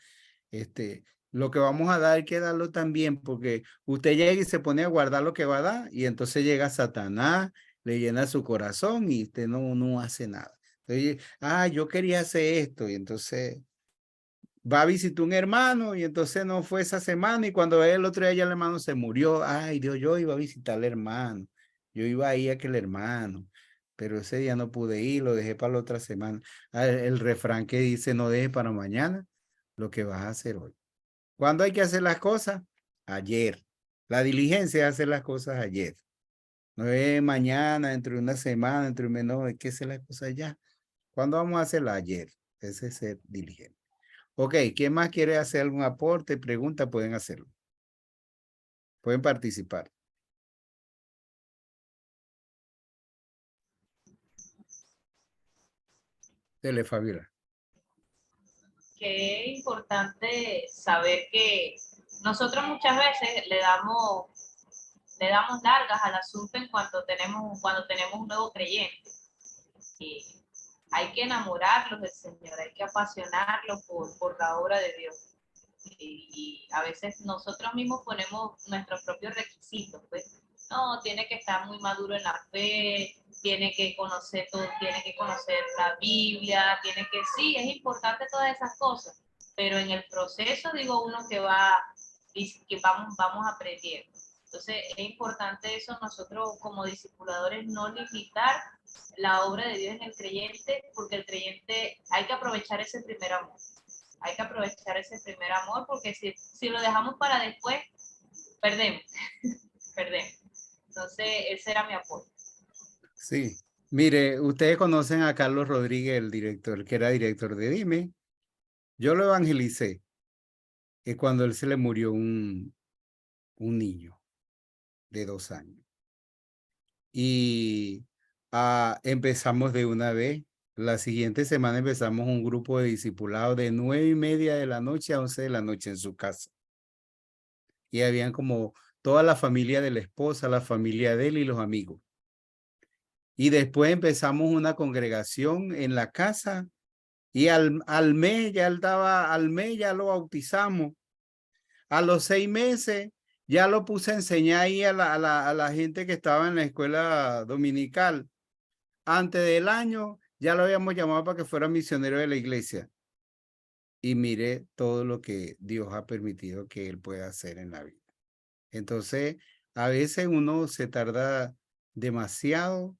lo que vamos a dar hay que darlo también, porque usted llega y se pone a guardar lo que va a dar y entonces llega Satanás, le llena su corazón y usted no hace nada. Entonces, yo quería hacer esto y entonces va a visitar un hermano y entonces no fue esa semana y cuando ve el otro día ya el hermano se murió. Ay, Dios, yo iba a visitar al hermano, yo iba a ir a aquel hermano, pero ese día no pude ir, lo dejé para la otra semana. El refrán que dice, no dejes para mañana lo que vas a hacer hoy. ¿Cuándo hay que hacer las cosas? Ayer. La diligencia es hacer las cosas ayer. No es mañana, dentro de una semana, dentro de un mes, no, hay que hacer las cosas ya. ¿Cuándo vamos a hacerlas? Ayer. Ese es ser diligente. Ok, ¿quién más quiere hacer algún aporte, pregunta? Pueden hacerlo. Pueden participar. Dele, Fabiola. Qué importante saber que nosotros muchas veces le damos largas al asunto cuando tenemos un nuevo creyente. Y hay que enamorarlos del Señor, hay que apasionarlos por la obra de Dios. Y a veces nosotros mismos ponemos nuestros propios requisitos, pues. No, tiene que estar muy maduro en la fe, tiene que conocer todo, tiene que conocer la Biblia, sí, es importante todas esas cosas, pero en el proceso digo uno que va y que vamos aprendiendo. Entonces es importante eso, nosotros como discipuladores no limitar la obra de Dios en el creyente, porque el creyente hay que aprovechar ese primer amor. Hay que aprovechar ese primer amor, porque si lo dejamos para después, perdemos, perdemos. Entonces ese era mi apoyo. Sí. Mire, ustedes conocen a Carlos Rodríguez, el director, que era director de Dime. Yo lo evangelicé cuando él se le murió un niño de 2 años. Y empezamos de una vez. La siguiente semana empezamos un grupo de discipulados de 9:30 de la noche a 11 de la noche en su casa. Y habían como toda la familia de la esposa, la familia de él y los amigos. Y después empezamos una congregación en la casa y al mes ya lo bautizamos. A los 6 meses ya lo puse a enseñar ahí a la gente que estaba en la escuela dominical. Antes del año ya lo habíamos llamado para que fuera misionero de la iglesia. Y mire todo lo que Dios ha permitido que él pueda hacer en la vida. Entonces, a veces uno se tarda demasiado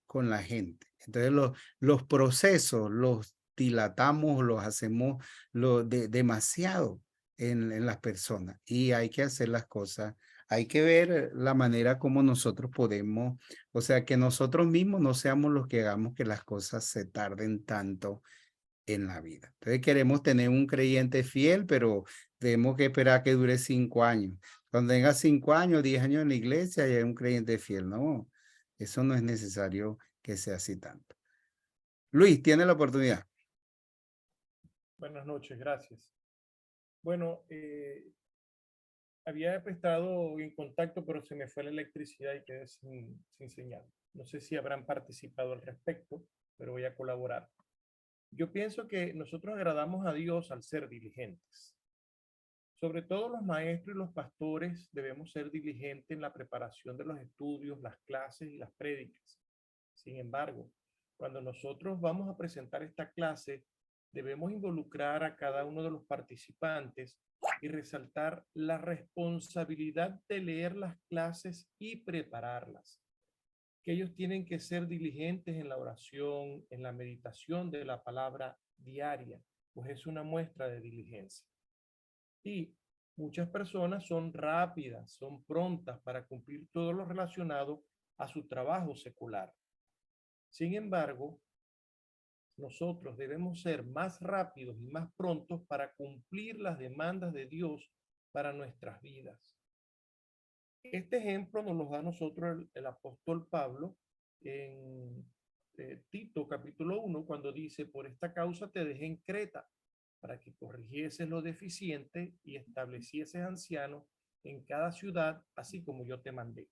con la gente. Entonces, los procesos los dilatamos, los hacemos demasiado en las personas. Y hay que hacer las cosas. Hay que ver la manera como nosotros podemos, o sea, que nosotros mismos no seamos los que hagamos que las cosas se tarden tanto en la vida. Entonces queremos tener un creyente fiel, pero tenemos que esperar que dure 5 años. Cuando tenga 5 años, 10 años en la iglesia, ya es un creyente fiel. No, eso no es necesario que sea así tanto. Luis, tiene la oportunidad. Buenas noches, gracias. Bueno, había estado en contacto, pero se me fue la electricidad y quedé sin señal. No sé si habrán participado al respecto, pero voy a colaborar. Yo pienso que nosotros agradamos a Dios al ser diligentes. Sobre todo los maestros y los pastores debemos ser diligentes en la preparación de los estudios, las clases y las prédicas. Sin embargo, cuando nosotros vamos a presentar esta clase, debemos involucrar a cada uno de los participantes y resaltar la responsabilidad de leer las clases y prepararlas. Que ellos tienen que ser diligentes en la oración, en la meditación de la palabra diaria, pues es una muestra de diligencia. Y muchas personas son rápidas, son prontas para cumplir todo lo relacionado a su trabajo secular. Sin embargo, nosotros debemos ser más rápidos y más prontos para cumplir las demandas de Dios para nuestras vidas. Este ejemplo nos lo da a nosotros el apóstol Pablo en Tito capítulo 1, cuando dice: por esta causa te dejé en Creta, para que corrigieses lo deficiente y establecieses ancianos en cada ciudad, así como yo te mandé.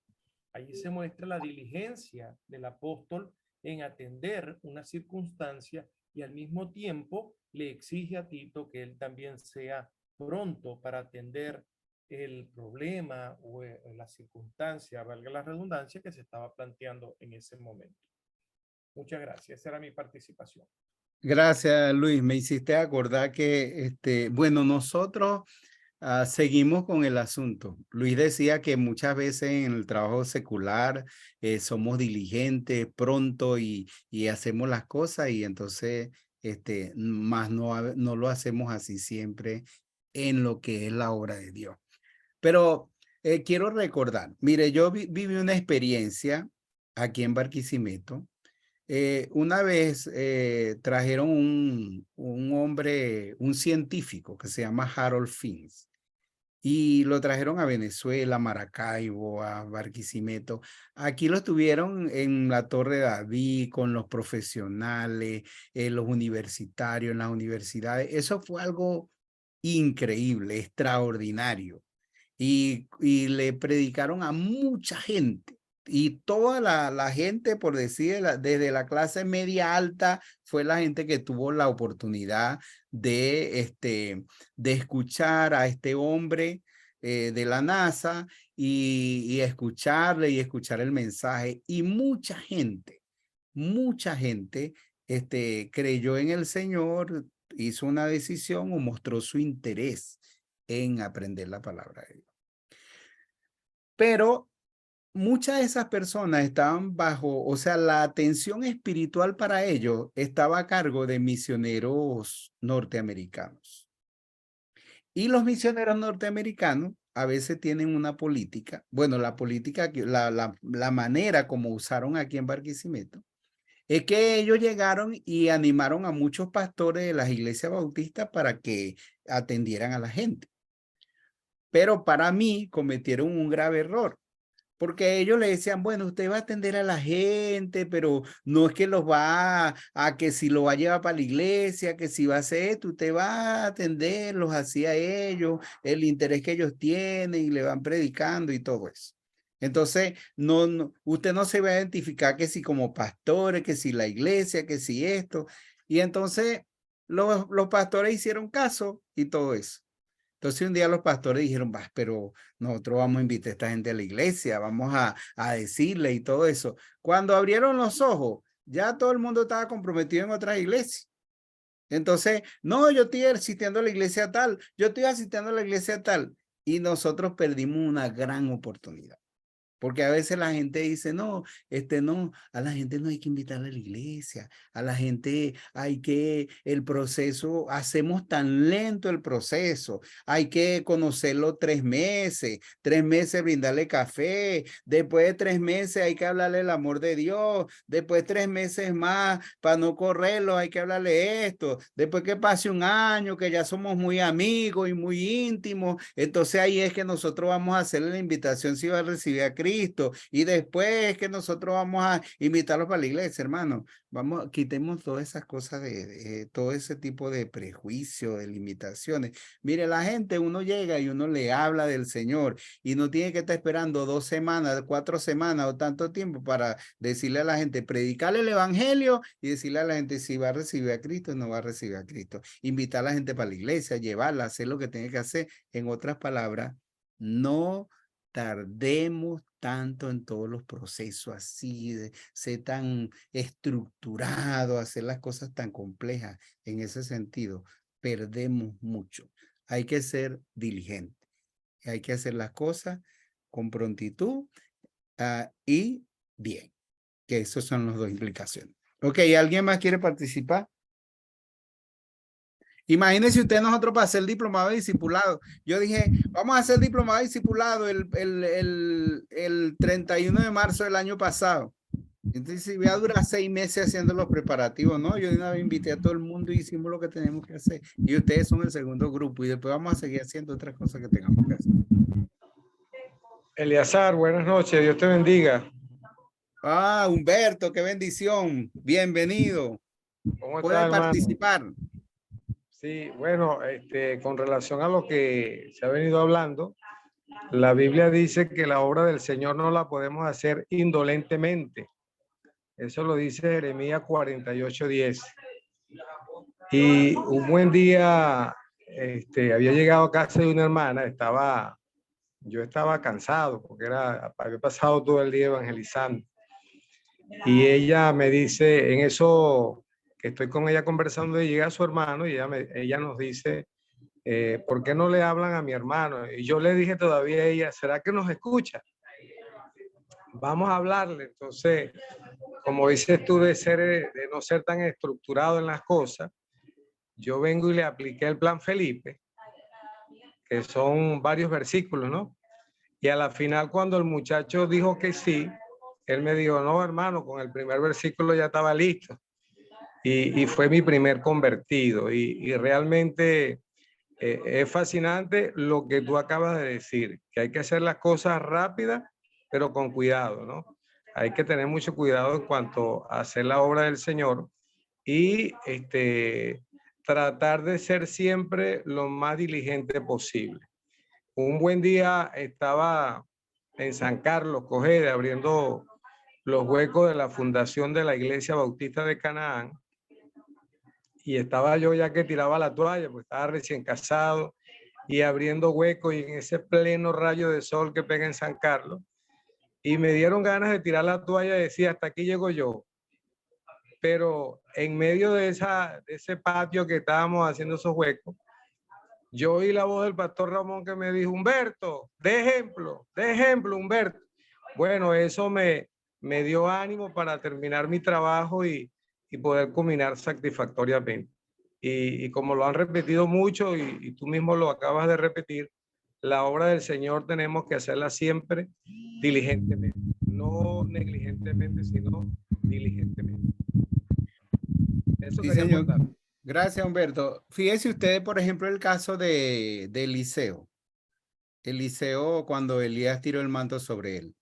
Allí se muestra la diligencia del apóstol en atender una circunstancia y al mismo tiempo le exige a Tito que él también sea pronto para atender el problema o la circunstancia, valga la redundancia, que se estaba planteando en ese momento. Muchas gracias. Esa era mi participación. Gracias, Luis. Me hiciste acordar que, bueno, nosotros seguimos con el asunto. Luis decía que muchas veces en el trabajo secular somos diligentes, pronto y hacemos las cosas y entonces más no lo hacemos así siempre en lo que es la obra de Dios. Pero quiero recordar, mire, yo viví una experiencia aquí en Barquisimeto. Una vez trajeron un hombre, un científico que se llama Harold Finks. Y lo trajeron a Venezuela, a Maracaibo, a Barquisimeto. Aquí lo estuvieron en la Torre David con los profesionales, los universitarios, en las universidades. Eso fue algo increíble, extraordinario. Y le predicaron a mucha gente. Y toda la gente, por decir, desde la clase media alta, fue la gente que tuvo la oportunidad de escuchar a este hombre de la NASA y escucharle y escuchar el mensaje. Y mucha gente creyó en el Señor hizo una decisión o mostró su interés en aprender la palabra de Dios. Pero muchas de esas personas estaban bajo, o sea, la atención espiritual para ellos estaba a cargo de misioneros norteamericanos. Y los misioneros norteamericanos a veces tienen una política, bueno, la política, la manera como usaron aquí en Barquisimeto, es que ellos llegaron y animaron a muchos pastores de las iglesias bautistas para que atendieran a la gente. Pero para mí cometieron un grave error. Porque ellos le decían, bueno, usted va a atender a la gente, pero no es que los va a que si lo va a llevar para la iglesia, que si va a hacer esto, usted va a atenderlos así a ellos, el interés que ellos tienen y le van predicando y todo eso. Entonces, usted no se va a identificar que si como pastores, que si la iglesia, que si esto. Y entonces los pastores hicieron caso y todo eso. Entonces un día los pastores dijeron, pero nosotros vamos a invitar a esta gente a la iglesia, vamos a decirle y todo eso. Cuando abrieron los ojos, ya todo el mundo estaba comprometido en otras iglesias. Entonces, no, yo estoy asistiendo a la iglesia tal, yo estoy asistiendo a la iglesia tal. Y nosotros perdimos una gran oportunidad. Porque a veces la gente dice, no, no, a la gente no hay que invitarla a la iglesia, a la gente hay que, el proceso, hacemos tan lento el proceso, hay que conocerlo 3 meses, 3 meses brindarle café, después de 3 meses hay que hablarle el amor de Dios, después 3 meses más para no correrlo hay que hablarle esto, después que pase un año que ya somos muy amigos y muy íntimos, entonces ahí es que nosotros vamos a hacerle la invitación si va a recibir a Cristo. Y después que nosotros vamos a invitarlos para la iglesia, hermano, quitemos todas esas cosas de todo ese tipo de prejuicios, de limitaciones. Mire, la gente, uno llega y uno le habla del Señor y no tiene que estar esperando 2 semanas, 4 semanas o tanto tiempo para decirle a la gente, predicarle el evangelio y decirle a la gente si va a recibir a Cristo o no va a recibir a Cristo. Invitar a la gente para la iglesia, llevarla, hacer lo que tiene que hacer. En otras palabras, no tardemos tanto en todos los procesos así, de ser tan estructurado, hacer las cosas tan complejas. En ese sentido, perdemos mucho. Hay que ser diligente. Hay que hacer las cosas con prontitud y bien. Que esas son las 2 implicaciones. Ok, ¿alguien más quiere participar? Imagínense usted nosotros para hacer diplomado de discipulado. Yo dije, vamos a hacer diplomado de discipulado el 31 de marzo del año pasado. Entonces voy a durar 6 meses haciendo los preparativos, ¿no? Yo de una vez invité a todo el mundo y hicimos lo que tenemos que hacer. Y ustedes son el segundo grupo y después vamos a seguir haciendo otras cosas que tengamos que hacer. Eleazar, buenas noches, Dios te bendiga. Humberto, qué bendición. Bienvenido. ¿Cómo Puede estás, participar. hermano? Sí, bueno, con relación a lo que se ha venido hablando, la Biblia dice que la obra del Señor no la podemos hacer indolentemente. Eso lo dice Jeremías 48:10. Y un buen día, había llegado a casa de una hermana, yo estaba cansado porque había pasado todo el día evangelizando. Y ella me dice, en eso que estoy con ella conversando, y llega su hermano y ella nos dice, ¿por qué no le hablan a mi hermano? Y yo le dije todavía a ella, ¿será que nos escucha? Vamos a hablarle. Entonces, como dices tú, de no ser tan estructurado en las cosas, yo vengo y le apliqué el plan Felipe, que son varios versículos, ¿no? Y a la final, cuando el muchacho dijo que sí, él me dijo, no, hermano, con el primer versículo ya estaba listo. Y fue mi primer convertido. Y realmente es fascinante lo que tú acabas de decir, que hay que hacer las cosas rápidas, pero con cuidado, ¿no? Hay que tener mucho cuidado en cuanto a hacer la obra del Señor y tratar de ser siempre lo más diligente posible. Un buen día estaba en San Carlos, Cogede, abriendo los huecos de la fundación de la Iglesia Bautista de Canaán. Y estaba yo ya que tiraba la toalla, pues estaba recién casado y abriendo huecos y en ese pleno rayo de sol que pega en San Carlos. Y me dieron ganas de tirar la toalla y decía, hasta aquí llego yo. pero en medio de ese patio que estábamos haciendo esos huecos, yo oí la voz del pastor Ramón que me dijo, Humberto, de ejemplo, Humberto. Bueno, eso me dio ánimo para terminar mi trabajo y poder culminar satisfactoriamente. Y como lo han repetido mucho y tú mismo lo acabas de repetir, la obra del Señor tenemos que hacerla siempre diligentemente, no negligentemente, sino diligentemente. Eso Sí, quería señor. contar. Gracias, Humberto. Fíjese usted, por ejemplo, el caso de Eliseo. Eliseo, cuando Elías tiró el manto sobre él,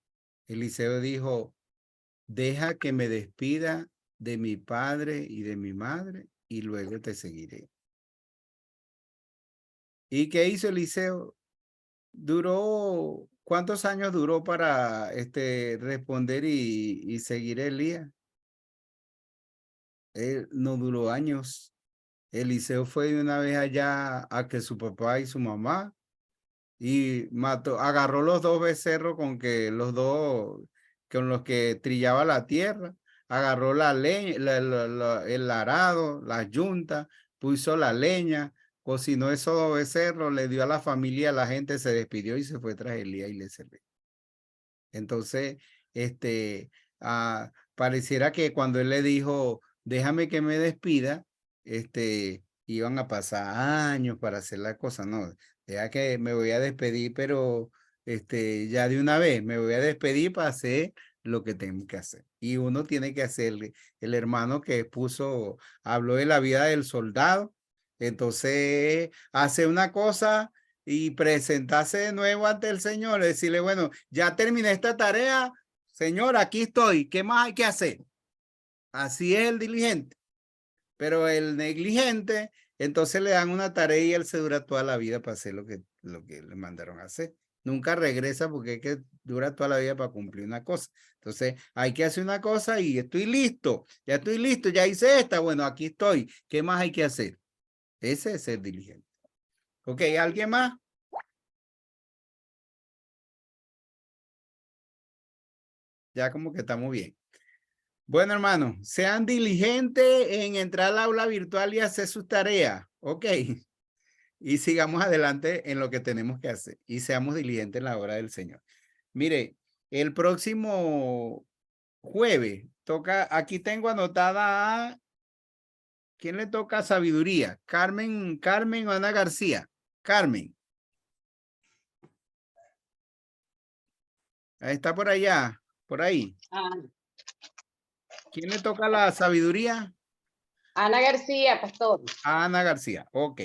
Eliseo dijo, deja que me despida de mi padre y de mi madre y luego te seguiré. ¿Y qué hizo Eliseo? ¿Cuántos años duró para responder y seguir a Elías? Él no duró años. Eliseo fue de una vez allá a que su papá y su mamá y agarró los dos becerros con los que trillaba la tierra, agarró la leña, el arado, la yunta, puso la leña, cocinó esos dos becerros, le dio a la familia, la gente se despidió y se fue tras Elías y le sirvió. Entonces, pareciera que cuando él le dijo, déjame que me despida, iban a pasar años para hacer la cosa, no, deja que me voy a despedir, pero ya de una vez me voy a despedir para hacer lo que tengo que hacer. Y uno tiene que hacerle, el hermano que habló de la vida del soldado, entonces hace una cosa y presentarse de nuevo ante el Señor, decirle, bueno, ya terminé esta tarea, Señor, aquí estoy, ¿qué más hay que hacer? Así es el diligente, pero el negligente, entonces le dan una tarea y él se dura toda la vida para hacer lo que le mandaron a hacer. Nunca regresa porque es que dura toda la vida para cumplir una cosa. Entonces hay que hacer una cosa y estoy listo, ya hice esta, bueno, aquí estoy, ¿qué más hay que hacer? Ese es el diligente. Ok, ¿alguien más? Ya como que estamos bien. Bueno, hermano, sean diligentes en entrar al aula virtual y hacer sus tareas. Ok. Y sigamos adelante en lo que tenemos que hacer. Y seamos diligentes en la obra del Señor. Mire, el próximo jueves toca, aquí tengo anotada a, ¿quién le toca sabiduría? Carmen o Ana García. Carmen. Ahí está por allá, por ahí. ¿Quién le toca la sabiduría? Ana García, pastor. Ana García, ok.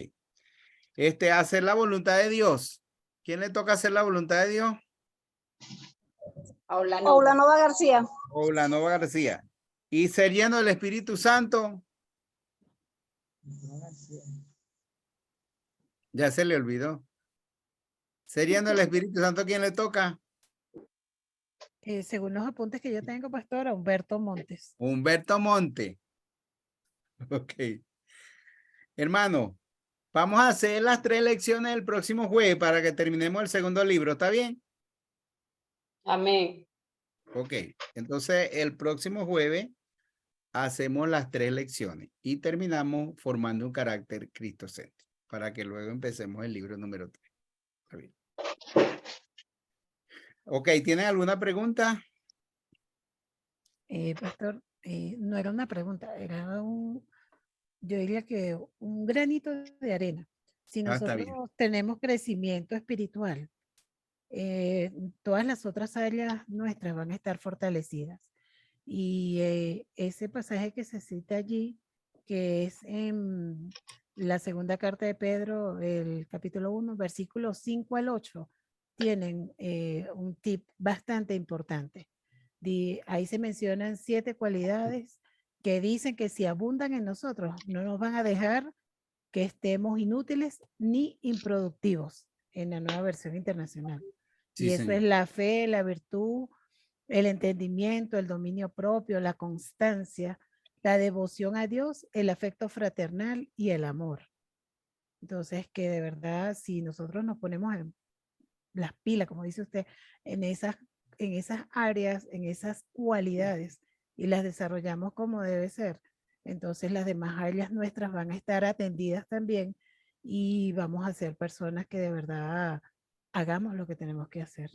Hacer la voluntad de Dios. ¿Quién le toca hacer la voluntad de Dios? Aulanova García. Aulanova García. ¿Y ser lleno del Espíritu Santo? Ya se le olvidó. ¿Ser lleno del Espíritu Santo quién le toca? Según los apuntes que yo tengo, pastor, a Humberto Montes. Humberto Monte. Ok. Hermano, vamos a hacer las 3 lecciones el próximo jueves para que terminemos el segundo libro. ¿Está bien? Amén. Ok. Entonces, el próximo jueves hacemos las 3 lecciones y terminamos formando un carácter cristocéntrico para que luego empecemos el libro número 3. Está bien. Ok, ¿tienen alguna pregunta? Pastor, no era una pregunta, era yo diría que un granito de arena. Si nosotros tenemos crecimiento espiritual, todas las otras áreas nuestras van a estar fortalecidas. Y ese pasaje que se cita allí, que es en la segunda carta de Pedro, el capítulo 1, versículos 5 al 8, tienen un tip bastante importante. Ahí se mencionan 7 cualidades que dicen que si abundan en nosotros, no nos van a dejar que estemos inútiles ni improductivos en la nueva versión internacional. Sí, y eso señor. Es la fe, la virtud, el entendimiento, el dominio propio, la constancia, la devoción a Dios, el afecto fraternal y el amor. Entonces, que de verdad, si nosotros nos ponemos en las pilas, como dice usted, en esas áreas, en esas cualidades, y las desarrollamos como debe ser, entonces las demás áreas nuestras van a estar atendidas también y vamos a ser personas que de verdad hagamos lo que tenemos que hacer.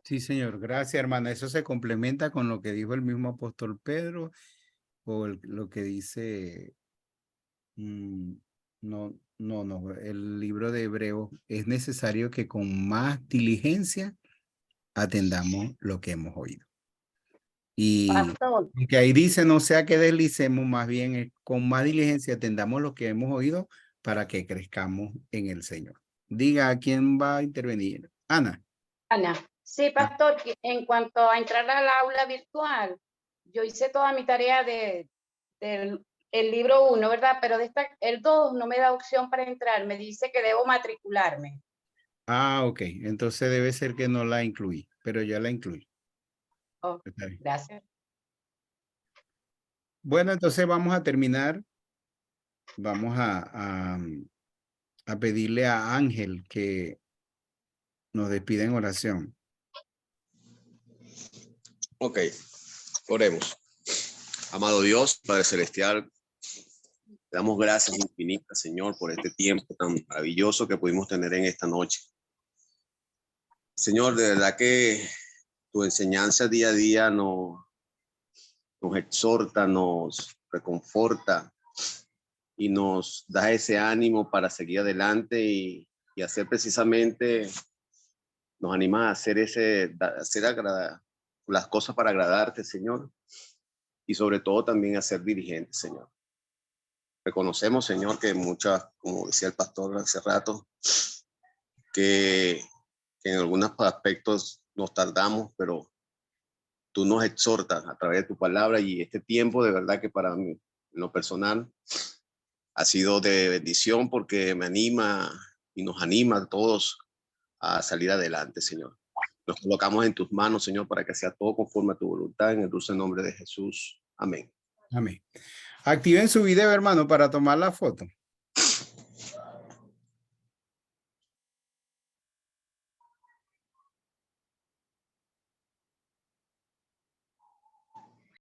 Sí, señor. Gracias, hermana. Eso se complementa con lo que dijo el mismo apóstol Pedro o lo que dice, no, el libro de Hebreos. Es necesario que con más diligencia atendamos lo que hemos oído. Y Pastor, que ahí dice, no sea que deslicemos, más bien con más diligencia atendamos lo que hemos oído para que crezcamos en el Señor. Diga, ¿a quién va a intervenir? Ana. Ana. Sí, pastor, que en cuanto a entrar al aula virtual, yo hice toda mi tarea del el libro 1, ¿verdad? Pero el 2 no me da opción para entrar, me dice que debo matricularme. Ah, ok. Entonces debe ser que no la incluí, pero ya la incluí. Oh, Está bien. gracias. Bueno, entonces vamos a terminar. Vamos a pedirle a Ángel que nos despida en oración. Ok, oremos. Amado Dios, Padre Celestial, te damos gracias infinitas, Señor, por este tiempo tan maravilloso que pudimos tener en esta noche. Señor, de verdad que tu enseñanza día a día nos exhorta, nos reconforta y nos da ese ánimo para seguir adelante y hacer precisamente, nos anima a hacer las cosas para agradarte, Señor, y sobre todo también a ser dirigentes, Señor. Reconocemos, Señor, que muchas, como decía el pastor hace rato, que en algunos aspectos nos tardamos, pero tú nos exhortas a través de tu palabra y este tiempo de verdad que para mí, en lo personal, ha sido de bendición porque me anima y nos anima a todos a salir adelante, Señor. Nos colocamos en tus manos, Señor, para que sea todo conforme a tu voluntad, en el dulce nombre de Jesús. Amén. Amén. Activen su video, hermano, para tomar la foto.